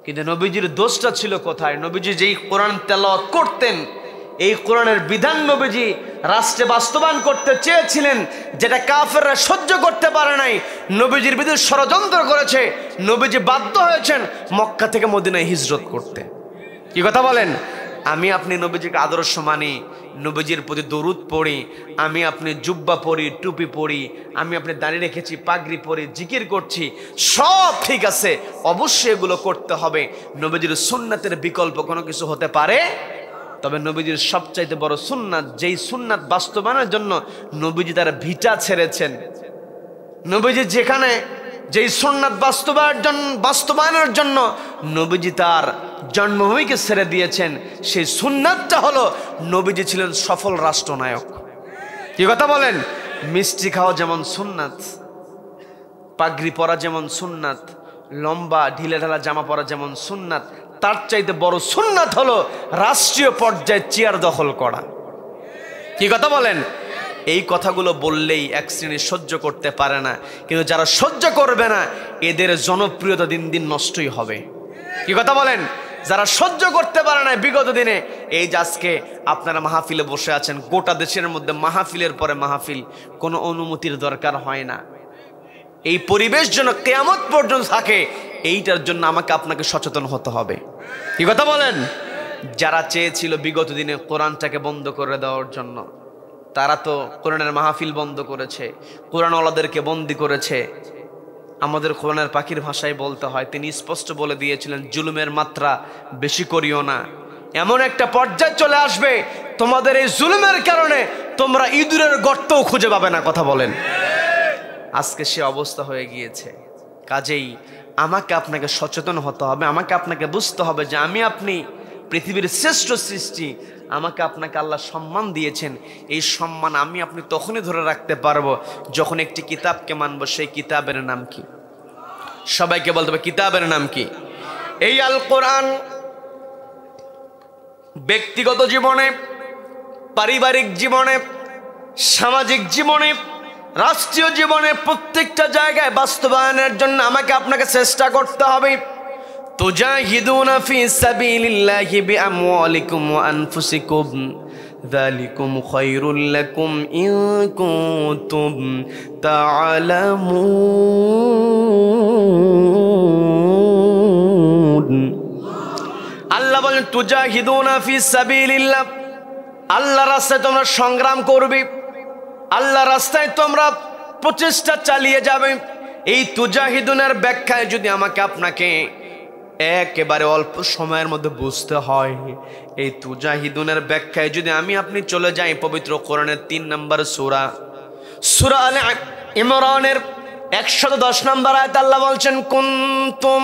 কিন্তু নবীজির দোষটা ছিল কোথায়? নবীজি যেই কোরআন তেলাওয়াত করতেন, এই কোরআনের বিধান নবীজি রাষ্ট্রে বাস্তবায়ন করতে চেয়েছিলেন, যেটা কাফেররা সহ্য করতে পারে নাই, নবীজির বিরুদ্ধে ষড়যন্ত্র করেছে, নবীজি বাধ্য হয়েছেন মক্কা থেকে মদিনায় হিজরত করতে। কি কথা বলেন? আমি আপনি নবীজিকে আদর্শ মানি, নবীজির প্রতি দরুদ পড়ি, আমি আপনি জুব্বা পরি, টুপি পরি, আমি আপনি দাঁড়িয়ে রেখেছি, পাগড়ি পরি, জিকির করছি, সব ঠিক আছে, অবশ্যই এগুলো করতে হবে। নবীজির সুন্নাতের বিকল্প কোনো কিছু হতে পারে? তবে নবীজির সবচাইতে বড় সুন্নাত, যেই সুন্নাত বাস্তবায়নের জন্য নবীজি তার ভিটা ছেড়েছেন, নবীজি যেখানে যেই সুন্নাত বাস্তবায়নের জন্য নবীজি তার জন্মভূমিকে ছেড়ে দিয়েছেন, সেই সুন্নাতটা হলো নবীজি ছিলেন সফল রাষ্ট্রনায়ক। কি কথা বলেন? মিষ্টি খাওয়া যেমন সুন্নাত, পাগড়ি পরা যেমন সুন্নাত, লম্বা ঢিলে ঢালা জামা পরা যেমন সুন্নাত, তার চাইতে বড় সুন্নাত হলো রাষ্ট্রীয় পর্যায়ে চেয়ার দখল করা। কি কথা বলেন? এই কথাগুলো বললেই এক শ্রেণী সহ্য করতে পারে না, কিন্তু যারা সহ্য করবে না এদের জনপ্রিয়তা দিন দিন নষ্টই হবে। কি কথা বলেন? যারা সহ্য করতে পারে না বিগত দিনে, এই যে আজকে আপনারা মাহফিলে বসে আছেন, গোটা দেশের মধ্যে মাহফিলের পরে মাহফিল, কোনো অনুমতির দরকার হয় না। এই পরিবেশ যেন কিয়ামত পর্যন্ত থাকে, এইটার জন্য আমাকে আপনাকে সচেতন হতে হবে। কি কথা বলেন? যারা চেয়েছিল বিগত দিনে কোরআনটাকে বন্ধ করে দেওয়ার জন্য, তারা তো কোরআনের মাহফিল বন্ধ করেছে, কোরআনওয়ালাদেরকে বন্দি করেছে। আমাদের কোরআনের পাখির ভাষায় বলতে হয়, তিনি স্পষ্ট বলে দিয়েছিলেন, জুলুমের মাত্রা বেশি করিও না, এমন একটা পর্যায়ে চলে আসবে তোমাদের এই জুলুমের কারণে তোমরা ইঁদুরের গর্তও খুঁজে পাবে না। কথা বলেন? আজকে সে অবস্থা হয়ে গিয়েছে। কাজেই আমাকে আপনাকে সচেতন হতে হবে, আমাকে আপনাকে বুঝতে হবে যে আমি আপনি পৃথিবীর শ্রেষ্ঠ সৃষ্টি, আমাকে আপনাকে আল্লাহ সম্মান দিয়েছেন। এই সম্মান আমি আপনি তখনই ধরে রাখতে পারবো যখন একটি কিতাবকে মানবো। সেই কিতাবের নাম কি? সবাইকে বলতে হবে কিতাবের নাম কি? এই আল কোরআন ব্যক্তিগত জীবনে, পারিবারিক জীবনে, সামাজিক জীবনে, রাষ্ট্রীয় জীবনে, প্রত্যেকটা জায়গায় বাস্তবায়নের জন্য আমাকে আপনাকে চেষ্টা করতে হবে। তুজাহিদুনা ফি সাবিলিল্লাহি বিআমওয়ালিকুম ওয়া আনফুসিকুম যালিকুম খায়রুল লাকুম ইন কুনতুম তা'লামুন। আল্লাহ বলেন তুজাহিদুনা ফি সাবিলিল্লাহ, আল্লাহর রাস্তায় তোমরা সংগ্রাম করবে, আল্লাহর রাস্তায় তোমরা প্রচেষ্টা চালিয়ে যাবে। এই তুজাহিদুনের ব্যাখ্যায় যদি আমাকে আপনাকে একেবারে অল্প সময়ের মধ্যে বুঝতে হয়, এই তুজাহিদুনের ব্যাখ্যায় যদি আমি আপনি চলে যাই পবিত্র কোরআনের 3 নম্বর সূরা, সূরা আলে ইমরানের 110 নম্বর আয়াত আল্লাহ বলছেন, কুনতুম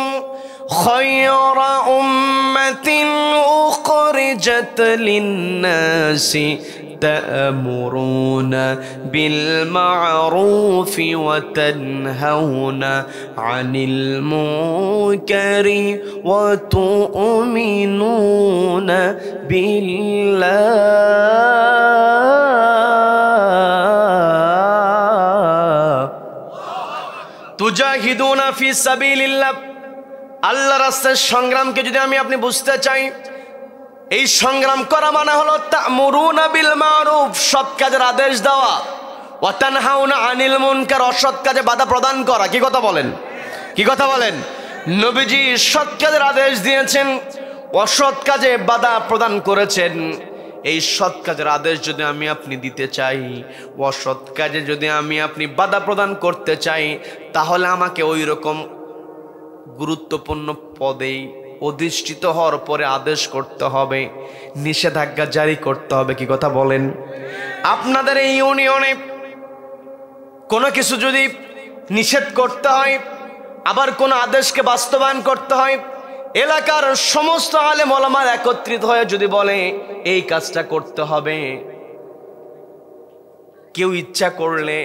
খায়রা উম্মাতিন উখরিজাত লিন-নাসি تأمرون بالمعروف وتنهون عن المنكر وتؤمنون بالله তুজাহিদুন ফি সাবিলিল্লাহ। আল্লাহর রাস্তায় সংগ্রামকে যদি আমি আপনি বুঝতে চাই, এই সংগ্রাম করা মানে হলো তা'মুরুনা বিল মারুফ, সৎ কাজের আদেশ দেওয়া, ওয়া তানহাউনা আনিল মুনকার, অসৎ কাজে বাধা প্রদান করা। কি কথা বলেন? কি কথা বলেন? নবীজি সৎ কাজের আদেশ দিয়েছেন, অসৎ কাজে বাধা প্রদান করেছেন। এই সৎ কাজের আদেশ যদি আমি আপনি দিতে চাই, অসৎ কাজে যদি আমি আপনি বাধা প্রদান করতে চাই, তাহলে আমাকে ওই রকম গুরুত্বপূর্ণ পদেই অধিষ্ঠিত হওয়ার পরে আদেশ করতে হবে, নিষেধাজ্ঞা জারি করতে হবে। কি কথা বলেন? আপনাদের এই ইউনিয়নে কোনো কিছু যদি নিষেধ করতে হয়, আবার কোনো আদেশকে বাস্তবায়ন করতে হয়, এলাকার সমস্ত আলেম ওলামার একত্রিত হয়ে যদি বলে এই কাজটা করতে হবে, কেউ ইচ্ছা করলে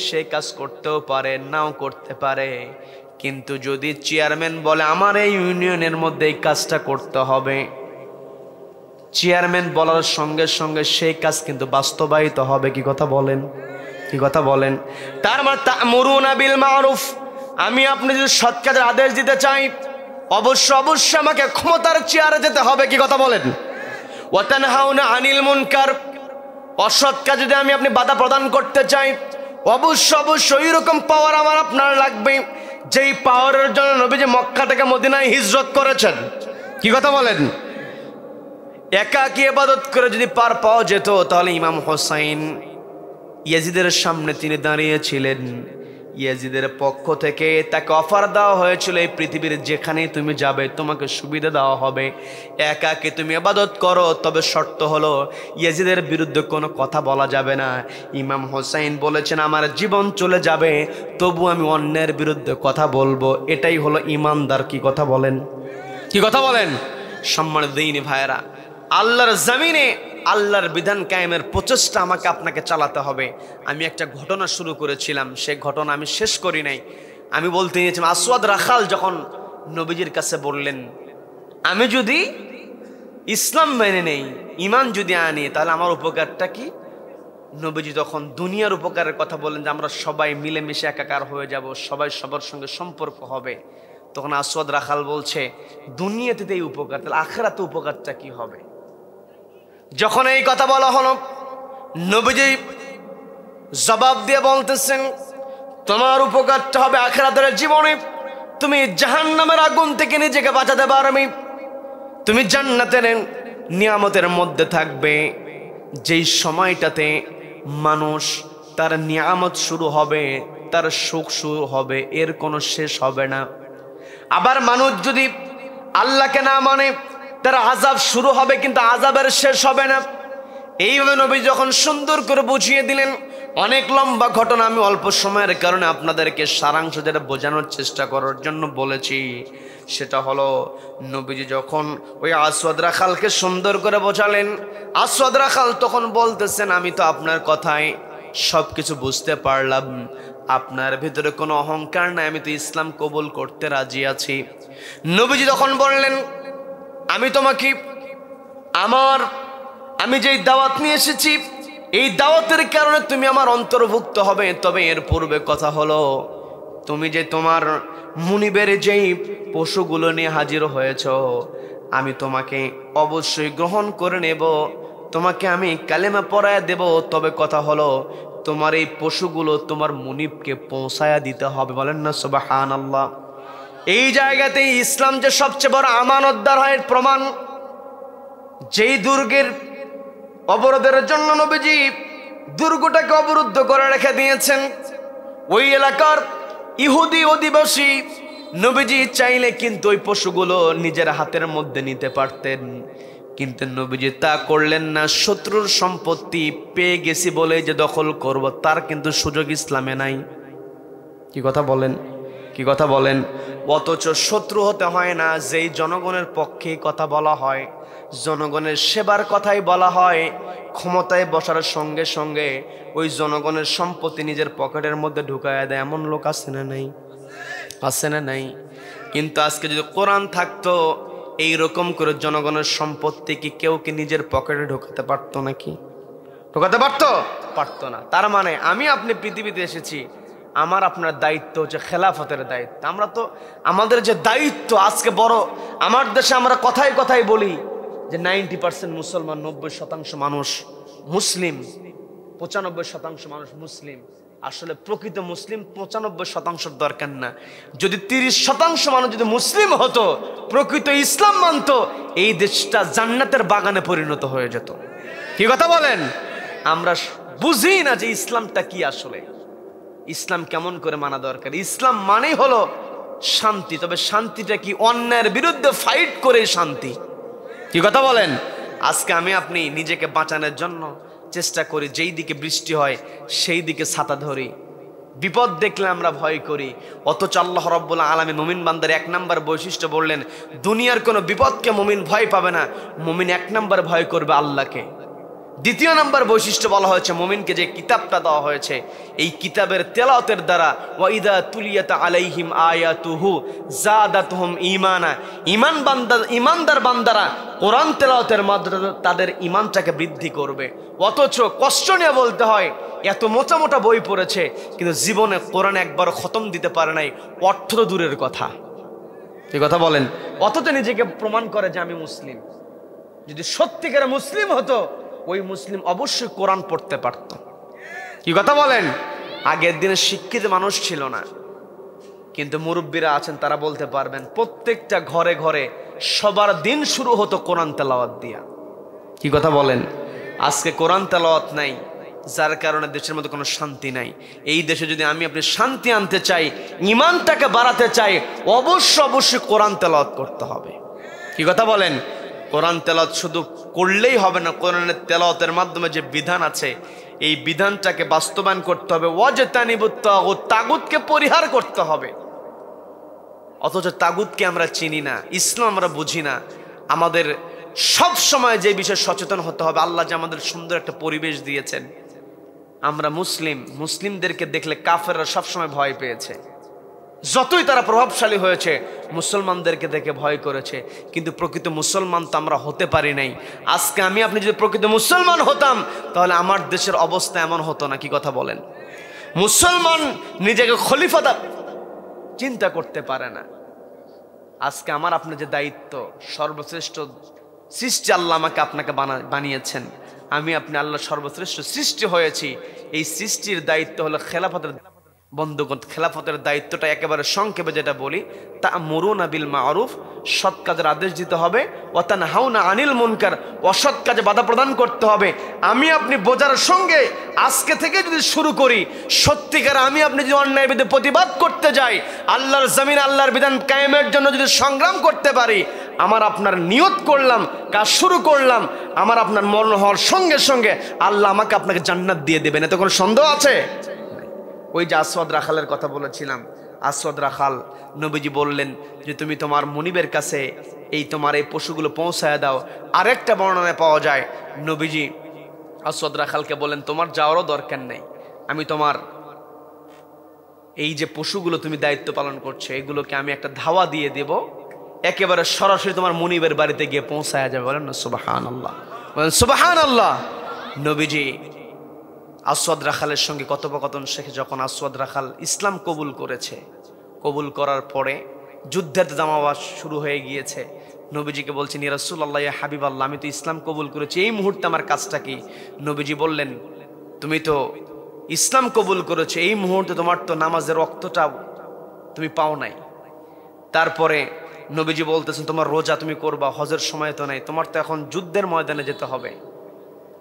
সে কাজ করতেও পারে, নাও করতে পারে। কিন্তু যদি চেয়ারম্যান বলে আমার এই ইউনিয়নের মধ্যে এই কাজটা করতে হবে, চেয়ারম্যান বলার সঙ্গে সঙ্গে সেই কাজ কিন্তু বাস্তবায়িত হবে। কি কথা বলেন? কি কথা বলেন? তার মানে তা'মুরুনা বিল মারুফ, আমি আপনি যদি সৎ কাজের আদেশ দিতে চাই, অবশ্যই আমাকে ক্ষমতার চেয়ারে যেতে হবে। কি কথা বলেন? ওয়া তানহাউনা আনিল মুনকার, অসৎ কাজে যদি আমি আপনি বাধা প্রদান করতে চাই, অবশ্যই এরকম পাওয়ার আমার আপনার লাগবে যেই পাওয়ারের জন্য নবীজি মক্কা থেকে মদিনায় হিজরত করেছেন। কি কথা বলেন? একাকী ইবাদত করে যদি পার পাওয়া যেত, তাহলে ইমাম হোসাইন ইয়াজিদের সামনে তিনি দাঁড়িয়েছিলেন। ইয়াজিদের পক্ষ থেকে তাকে অফার দেওয়া হয়েছিল, এই পৃথিবীর যেখানে তুমি যাবে তোমাকে সুবিধা দেওয়া হবে, একাকে তুমি ইবাদত করো, তবে শর্ত হলো ইয়াজিদের বিরুদ্ধে কোনো কথা বলা যাবে না। ইমাম হোসাইন বলেছেন আমার জীবন চলে যাবে তবু আমি অন্যের বিরুদ্ধে কথা বলবো, এটাই হলো ইমানদার। কি কথা বলেন? কি কথা বলেন? সম্মানিত দিনী ভাইয়েরা, আল্লাহর জমিনে আল্লাহর বিধান কায়েমের প্রচেষ্টা আমাকে আপনাকে চালাতে হবে। আমি একটা ঘটনা শুরু করেছিলাম, সেই ঘটনা আমি শেষ করি নাই। আমি বলতে নিয়েছিলাম আসওয়াদ রাখাল যখন নবীজির কাছে বললেন আমি যদি ইসলাম মেনে নেই, ঈমান যদি আনি, তাহলে আমার উপকারটা কি? নবীজি তখন দুনিয়ার উপকারের কথা বললেন যে আমরা সবাই মিলেমিশে একাকার হয়ে যাব, সবাই সবার সঙ্গে সম্পর্ক হবে। তখন আসওয়াদ রাখাল বলছে দুনিয়াতে এই উপকার, তাহলে আখিরাতে উপকারটা কি হবে? যখন এই কথা বলা হলো, নবীজি জবাব দিয়ে বলতেছেন তোমার উপকারটা হবে আখিরাতের জীবনে, তুমি জাহান্নামের আগুন থেকে নিজেকে বাঁচাতে পারবে, তুমি জান্নাতের নিয়ামতের মধ্যে থাকবে। যেই সময়টাতে মানুষ তার নিয়ামত শুরু হবে, তার সুখ শুরু হবে, এর কোনো শেষ হবে না। আবার মানুষ যদি আল্লাহকে না মানে তার আযাব শুরু হবে, কিন্তু আযাবের শেষ হবে না। এইভাবে নবী যখন সুন্দর করে বুঝিয়ে দিলেন, অনেক লম্বা ঘটনা, আমি অল্প সময়ের কারণে আপনাদেরকে সারাংশ যেটা বোঝানোর চেষ্টা করার জন্য বলেছি, সেটা হলো নবীজি যখন ওই আসওয়াদ রাখালকে সুন্দর করে বোঝালেন, আসওয়াদ রাখাল তখন বলতেছেন আমি তো আপনার কথায় সব কিছু বুঝতে পারলাম, আপনার ভিতরে কোনো অহংকার নাই, আমি তো ইসলাম কবুল করতে রাজি আছি। নবীজি তখন বললেন আমি তোমাকে আমি যেই দাওয়াত নিয়ে এসেছি, এই দাওয়াতের কারণে তুমি আমার অন্তর্ভুক্ত হবে। তবে এর পূর্বে কথা হলো তুমি যে তোমার মুনিবের যেই পশুগুলো নিয়ে হাজির হয়েছ, আমি তোমাকে অবশ্যই গ্রহণ করে নেব, তোমাকে আমি কালেমা পড়ায় দেব। তবে কথা হলো তোমার এই পশুগুলো তোমার মুনিবকে পৌঁছায়া দিতে হবে। বলেন না সুবহানাল্লাহ। এই জায়গাতেই ইসলাম যে সবচেয়ে বড় আমানতদার হয় প্রমাণ। যেই দুর্গের অবরোধের জন্য নবীজি দুর্গটাকে অবরুদ্ধ করে রেখে দিয়েছেন, ওই এলাকার ইহুদি অধিবাসী নবীজি চাইলে কিন্তু ওই পশুগুলো নিজের হাতের মধ্যে নিতে পারতেন, কিন্তু নবীজি তা করলেন না। শত্রুর সম্পত্তি পেয়ে গেছি বলে যে দখল করব, তার কিন্তু সুযোগ ইসলামে নাই। কি কথা বলেন? কি কথা বলেন? অথচ শত্রু হতে হয় না, যেই জনগণের পক্ষে কথা বলা হয়, জনগণের সেবার কথাই বলা হয়, ক্ষমতায় বসার সঙ্গে সঙ্গে ওই জনগণের সম্পত্তি নিজের পকেটের মধ্যে ঢুকায় দেয়, এমন লোক আছে না নাই? আছে না নাই? কিন্তু আজকে যদি কোরআন থাকতো, এইরকম করে জনগণের সম্পত্তি কি কেউ কি নিজের পকেটে ঢোকাতে পারতো নাকি? ঢোকাতে পারতো? পারতো না। তার মানে আমি আপনি পৃথিবীতে এসেছি, আমার আপনার দায়িত্ব হচ্ছে খেলাফতের দায়িত্ব। আমরা তো আমাদের যে দায়িত্ব আজকে বড়, আমার দেশে আমরা কথায় কথায় বলি যে 90% মুসলমান, 90% মানুষ মুসলিম, 95% মানুষ মুসলিম। আসলে প্রকৃত মুসলিম 95% দরকার না, যদি 30% মানুষ যদি মুসলিম হতো, প্রকৃত ইসলাম মানতো, এই দেশটা জান্নাতের বাগানে পরিণত হয়ে যেত। কি কথা বলেন? আমরা বুঝি না যে ইসলামটা কি, আসলে ইসলাম কেমন করে মানা দরকার। ইসলাম মানেই হলো শান্তি, তবে শান্তিটা কি? অন্যায়ের বিরুদ্ধে ফাইট করে শান্তি। কি কথা বলেন? আজকে আমি আপনি নিজেকে বাঁচানোর জন্য চেষ্টা করি, যেই দিকে বৃষ্টি হয় সেই দিকে ছাতা ধরি, বিপদ দেখলে আমরা ভয় করি। অথচ আল্লাহ রাব্বুল আলামিন মুমিন বান্দার 1 নাম্বার বৈশিষ্ট্য বললেন, দুনিয়ার কোনো বিপদকে মুমিন ভয় পাবে না, মুমিন 1 নাম্বার ভয় করবে আল্লাহকে। 2 নাম্বার বৈশিষ্ট্য বলা হয়েছে, মুমিনকে যে কিতাবটা দেওয়া হয়েছে, এই কিতাবের তেলাওয়াতের দ্বারা ওয়াইদা তুলিয়াত আলাইহিম আয়াতুহু জাদাতুহুম ঈমানা, ঈমানদার বান্দারা কোরআন তেলাওয়াতের মাধ্যমে তাদের ঈমানটাকে বৃদ্ধি করবে। অথচ কষ্ট নিয়ে বলতে হয়, এত মোটা মোটা বই পড়েছে কিন্তু জীবনে কোরআন একবার খতম দিতে পারে নাই, অর্থ তো দূরের কথা। কি কথা বলেন? অথচ নিজেকে প্রমাণ করে যে আমি মুসলিম। যদি সত্যিকারে মুসলিম হতো, ওই মুসলিম অবশ্যই কোরআন পড়তে পারত। কি কথা বলেন? আগের দিনে শিক্ষিত মানুষ ছিল না, কিন্তু মুরব্বীরা আছেন, তারা বলতে পারবেন প্রত্যেকটা ঘরে ঘরে সবার দিন শুরু হতো কোরআন তেলাওয়াত দিয়া। কি কথা বলেন? আজকে কোরআন তেলাওয়াত নাই, যার কারণে দেশের মধ্যে কোনো শান্তি নাই। এই দেশে যদি আমি আপনি শান্তি আনতে চাই, ঈমানটাকে বাড়াতে চাই, অবশ্যই কোরআন তেলাওয়াত করতে হবে। কি কথা বলেন? কোরআন তেলাওয়াত শুধু করলেই হবে না, কোরআনের তেলাওয়াতের মাধ্যমে যে বিধান আছে, এই বিধানটাকে বাস্তবায়ন করতে হবে। ওয়াজতানিবুত তাগুত, তাগুতকে পরিহার করতে হবে। অথচ তাগুতকে আমরা চিনি না, ইসলাম আমরা বুঝি না। আমাদের সব সময় যে বিষয়ে সচেতন হতে হবে, আল্লাহ যে আমাদের সুন্দর একটা পরিবেশ দিয়েছেন, আমরা মুসলিমদেরকে দেখলে কাফেররা সবসময় ভয় পেয়েছে। যতই তারা প্রভাবশালী হয়েছে, মুসলমানদেরকে দেখে ভয় করেছে, কিন্তু প্রকৃত মুসলমান তো আমরা হতে পারি নাই। আজকে আমি আপনি যদি প্রকৃত মুসলমান হতাম, তাহলে আমার দেশের অবস্থা এমন হতো না। কি কথা বলেন? মুসলমান নিজেকে খলিফা চিন্তা করতে পারে না। আজকে আমার আপনার যে দায়িত্ব, সর্বশ্রেষ্ঠ সৃষ্টি আল্লাহ আমাকে আপনাকে বানিয়েছেন, আমি আপনি আল্লাহ সর্বশ্রেষ্ঠ সৃষ্টি হয়েছি। এই সৃষ্টির দায়িত্ব হলো খেলাফতের। বন্ধুগণ, খেলাফতের দায়িত্বটা একেবারে সংক্ষেপে যেটা বলি, তা'মুরুনা বিল মা'রুফ, সৎ কাজের আদেশ দিতে হবে, ওয়া তানহাউনা আনিল মুনকার, অসৎ কাজে বাধা প্রদান করতে হবে। আমি আপনি বোঝার সঙ্গে আজকে থেকে যদি শুরু করি, সত্যিকার আমি আপনি যদি অন্যায়ের বিরুদ্ধে প্রতিবাদ করতে যাই, আল্লাহর জমিন আল্লাহর বিধান কায়েমের জন্য যদি সংগ্রাম করতে পারি, আমার আপনার নিয়ত করলাম, কাজ শুরু করলাম, আমার আপনার মরণ হওয়ার সঙ্গে সঙ্গে আল্লাহ আমাকে আপনাকে জান্নাত দিয়ে দেবেন। এতে কোনো সন্দেহ আছে? ওই যে আসওয়াদ রাখালের কথা বলেছিলাম, আসওয়াদ রাখাল, নবীজি বললেন যে তুমি তোমার মুনিবের কাছে তোমার এই পশুগুলো পৌঁছায় দাও। আরেকটা বর্ণনায় পাওয়া যায়, নবীজি আসওয়াদ রাখালকে বলেন তোমার যাওয়ারও দরকার নেই, আমি তোমার এই যে পশুগুলো তুমি দায়িত্ব পালন করছো, এগুলোকে আমি একটা ধাওয়া দিয়ে দেব, একেবারে সরাসরি তোমার মুনিবের বাড়িতে গিয়ে পৌঁছায় যাবে। বলেন না সুবহানাল্লাহ, বলেন সুবহানাল্লাহ। নবীজি আসওয়াদ রাখালের সঙ্গে কথোপকথন শেখে যখন আসওয়াদ রাখাল ইসলাম কবুল করেছে, কবুল করার পরে যুদ্ধের জামাওয়াজ শুরু হয়ে গিয়েছে, নবীজিকে বলছেন ইয়া রাসূলুল্লাহ, ইয়া হাবিবাল্লাহ, আমি তো ইসলাম কবুল করেছি, এই মুহূর্তে আমার কাজটা কি? নবীজি বললেন তুমি তো ইসলাম কবুল করেছো, এই মুহূর্তে তোমার তো নামাজের ওয়াক্তটা তুমি পাও নাই। তারপরে নবীজি বলতেছেন তোমার রোজা তুমি করবা, হজের সময় তো নাই, তোমার তো এখন যুদ্ধের ময়দানে যেতে হবে।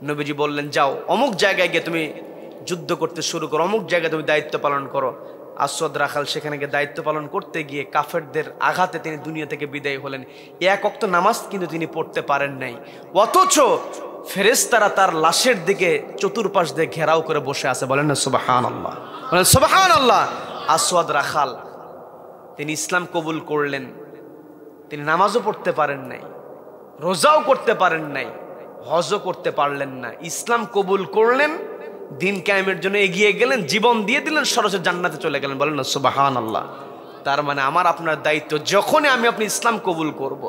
নবীজি বললেন যাও অমুক জায়গায় গিয়ে তুমি যুদ্ধ করতে শুরু করো, অমুক জায়গায় তুমি দায়িত্ব পালন করো। আসওয়াদ রাখাল সেখানে গিয়ে দায়িত্ব পালন করতে গিয়ে কাফেরদের আঘাতে তিনি দুনিয়া থেকে বিদায় হলেন। এক ওয়াক্ত নামাজ কিন্তু তিনি পড়তে পারেন নাই, অথচ ফেরেশতারা তার লাশের দিকে চতুর্পাশ দিয়ে ঘেরাও করে বসে আছে। বলেন না সুবহানাল্লাহ, বলেন সুবহানাল্লাহ। আসওয়াদ রাখাল তিনি ইসলাম কবুল করলেন, তিনি নামাজও পড়তে পারেন নাই, রোজাও করতে পারেন নাই, হজও করতে পারলেন না, ইসলাম কবুল করলেন, দিন কায়েমের জন্য এগিয়ে গেলেন, জীবন দিয়ে দিলেন, সরাসরি জান্নাতে চলে গেলেন। বলেন না সুবহানাল্লাহ। তার মানে আমার আপনার দায়িত্ব, যখনই আমি আপনি ইসলাম কবুল করব,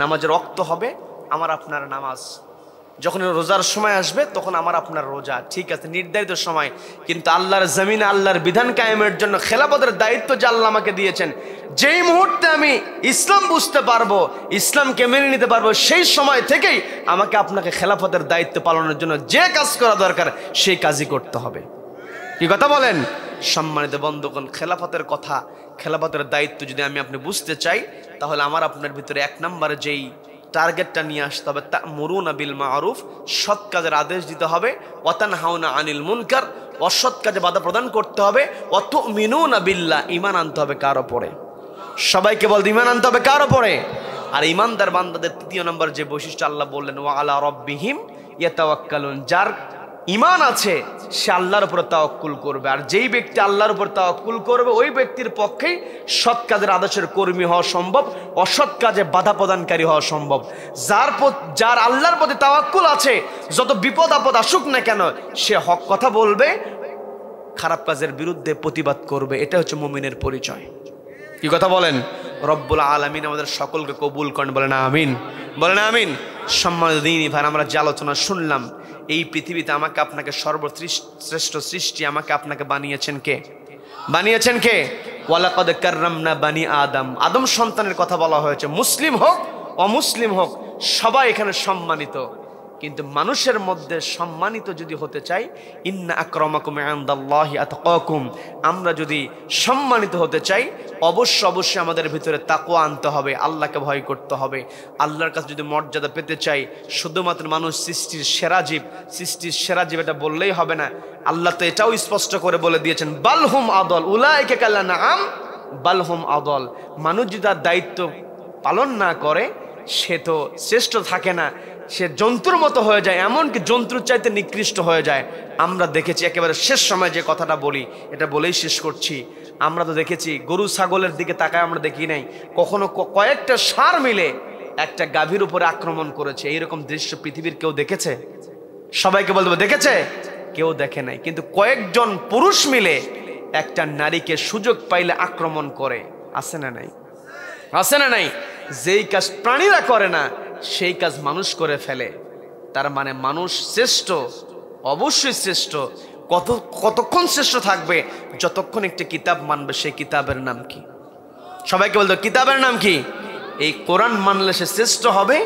নামাজের ওয়াক্ত হবে আমার আপনার নামাজ, যখন রোজার সময় আসবে তখন আমার আপনার রোজা, ঠিক আছে নির্ধারিত সময়, কিন্তু আল্লাহর জমিনে আল্লাহর বিধান কায়েমের জন্য খেলাফতের দায়িত্ব যে আল্লাহ আমাকে দিয়েছেন, যেই মুহূর্তে আমি ইসলাম বুঝতে পারবো, ইসলামকে মেনে নিতে পারবো, সেই সময় থেকেই আমাকে আপনাকে খেলাফতের দায়িত্ব পালনের জন্য যে কাজ করা দরকার সেই কাজই করতে হবে। কি কথা বলেন? সম্মানিত বন্ধুগণ, খেলাফতের কথা, খেলাফতের দায়িত্ব যদি আমি আপনি বুঝতে চাই, তাহলে আমার আপনার ভিতরে এক নম্বরে যেই টার্গেটটা নিয়ে আসতে হবে, তা'মুরুনা বিল মা'রুফ, সৎ কাজের আদেশ দিতে হবে, ওয়া তানহাউনা আনিল মুনকার, অসৎ কাজে বাধা প্রদান করতে হবে, ওয়া তু'মিনুনা বিল্লাহ, ঈমান আনতে হবে কার উপরে? সবাইকে বলতে ঈমান আনতে হবে কার উপরে? আর ঈমানদার বান্দাদের তৃতীয় নম্বর যে বৈশিষ্ট্য আল্লাহ বললেন, ওয়া আলা রাব্বিহিম ইয়াতাওয়াক্কালুন, যার ঈমান আছে সে আল্লাহর উপর তাওয়াক্কুল করবে। আর যেই ব্যক্তি আল্লাহর উপর তাওয়াক্কুল করবে ওই ব্যক্তির পক্ষেই সৎ কাজের আদেশের কর্মী হওয়া সম্ভব, অসৎ কাজে বাধা প্রদানকারী হওয়া সম্ভব। যার আল্লাহর প্রতি তাওয়াক্কুল আছে, যত বিপদ আপদ আসুক না কেন সে হক কথা বলবে, খারাপ কাজের বিরুদ্ধে প্রতিবাদ করবে। এটা হচ্ছে মুমিনের পরিচয়। কি কথা বলেন? রব্বুল আলামিন আমাদের সকলকে কবুল করেন, বলেন আমিন, বলেন আমিন। সম্মানিত দ্বীনী ভাই, আমরা যে আলোচনা শুনলাম, এই পৃথিবীতে আমাকে আপনাকে সর্বশ্রেষ্ঠ সৃষ্টি আমাকে আপনাকে বানিয়েছেন কে? বানিয়েছেন কে? ওয়ালাকাদ কাররামনা বানি আদম, আদম সন্তানের কথা বলা হয়েছে। মুসলিম হোক অমুসলিম হোক সবাই এখানে সম্মানিত। কিন্তু মানুষের মধ্যে সম্মানিত যদি হতে চাই, ইন্না আকরামাকুম ইনদাল্লাহি আতকাকুম, আমরা যদি সম্মানিত হতে চাই অবশ্যই আমাদের ভিতরে তাকওয়া আনতে হবে, আল্লাহকে ভয় করতে হবে। আল্লাহর কাছে যদি মর্যাদা পেতে চাই, শুধুমাত্র মানুষ সৃষ্টির সেরা জীব, সৃষ্টির সেরা জীব এটা বললেই হবে না। আল্লাহ তো এটাও স্পষ্ট করে বলে দিয়েছেন, বালহুম আদল উলাইকা কাল্লানাম বালহুম আদল। মানুষ যদি তার দায়িত্ব পালন না করে সে তো শ্রেষ্ঠ থাকে না, সে জন্তুর মতো হয়ে যায়, এমনকি জন্তুর চাইতে নিকৃষ্ট হয়ে যায়। আমরা দেখেছি, একেবারে শেষ সময় যে কথাটা বলি এটা বলেই শেষ করছি, আমরা তো দেখেছি গরু ছাগলের দিকে তাকায় আমরা দেখি নাই কখনো কয়েকটা ষাঁড় মিলে একটা গাভীর উপরে আক্রমণ করেছে। এইরকম দৃশ্য পৃথিবীর কেউ দেখেছে? সবাইকে বলবো দেখেছে? কেউ দেখে নাই। কিন্তু কয়েকজন পুরুষ মিলে একটা নারীকে সুযোগ পাইলে আক্রমণ করে, আছে না নাই? আছে না নাই? যেই কাজ প্রাণীরা করে না সেই কাজ মানুষ করে ফেলে। তার মানে মানুষ শ্রেষ্ঠ, অবশ্যই শ্রেষ্ঠ। কতক্ষণ শ্রেষ্ঠ থাকবে? যতক্ষণ একটি কিতাব মানবে। সেই কিতাবের নাম কি? সবাইকে বলতো কিতাবের নাম কি? এই কোরআন মানলে সে শ্রেষ্ঠ হবে,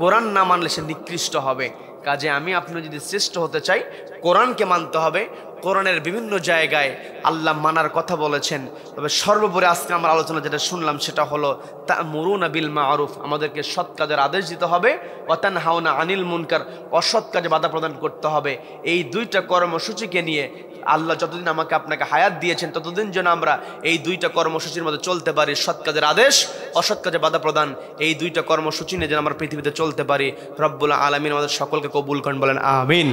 কোরআন না মানলে সে নিকৃষ্ট হবে। কাজে আমি আপনি যদি শ্রেষ্ঠ হতে চাই কোরআনকে মানতে হবে। কোরআনের বিভিন্ন জায়গায় আল্লাহ মানার কথা বলেছেন। তবে সর্বোপরি আজকে আমরা আলোচনা যেটা শুনলাম সেটা হলো তা'মুরুনা বিল মা'রুফ, আমাদেরকে সৎ কাজের আদেশ দিতে হবে, ওয়া তানহাউনা আনিল মুনকার, অসৎ কাজে বাধা প্রদান করতে হবে। এই দুইটা কর্মসূচিকে নিয়ে আল্লাহ যতদিন আমাকে আপনাকে হায়াত দিয়েছেন ততদিন যেন আমরা এই দুইটা কর্মসূচির মধ্যে চলতে পারি। সৎ কাজের আদেশ, অসৎ কাজে বাধা প্রদান, এই দুইটা কর্মসূচি নিয়ে যেন আমরা পৃথিবীতে চলতে পারি। রব্বুল আলামিন আমাদের সকলকে কবুল করেন, বলেন আমিন।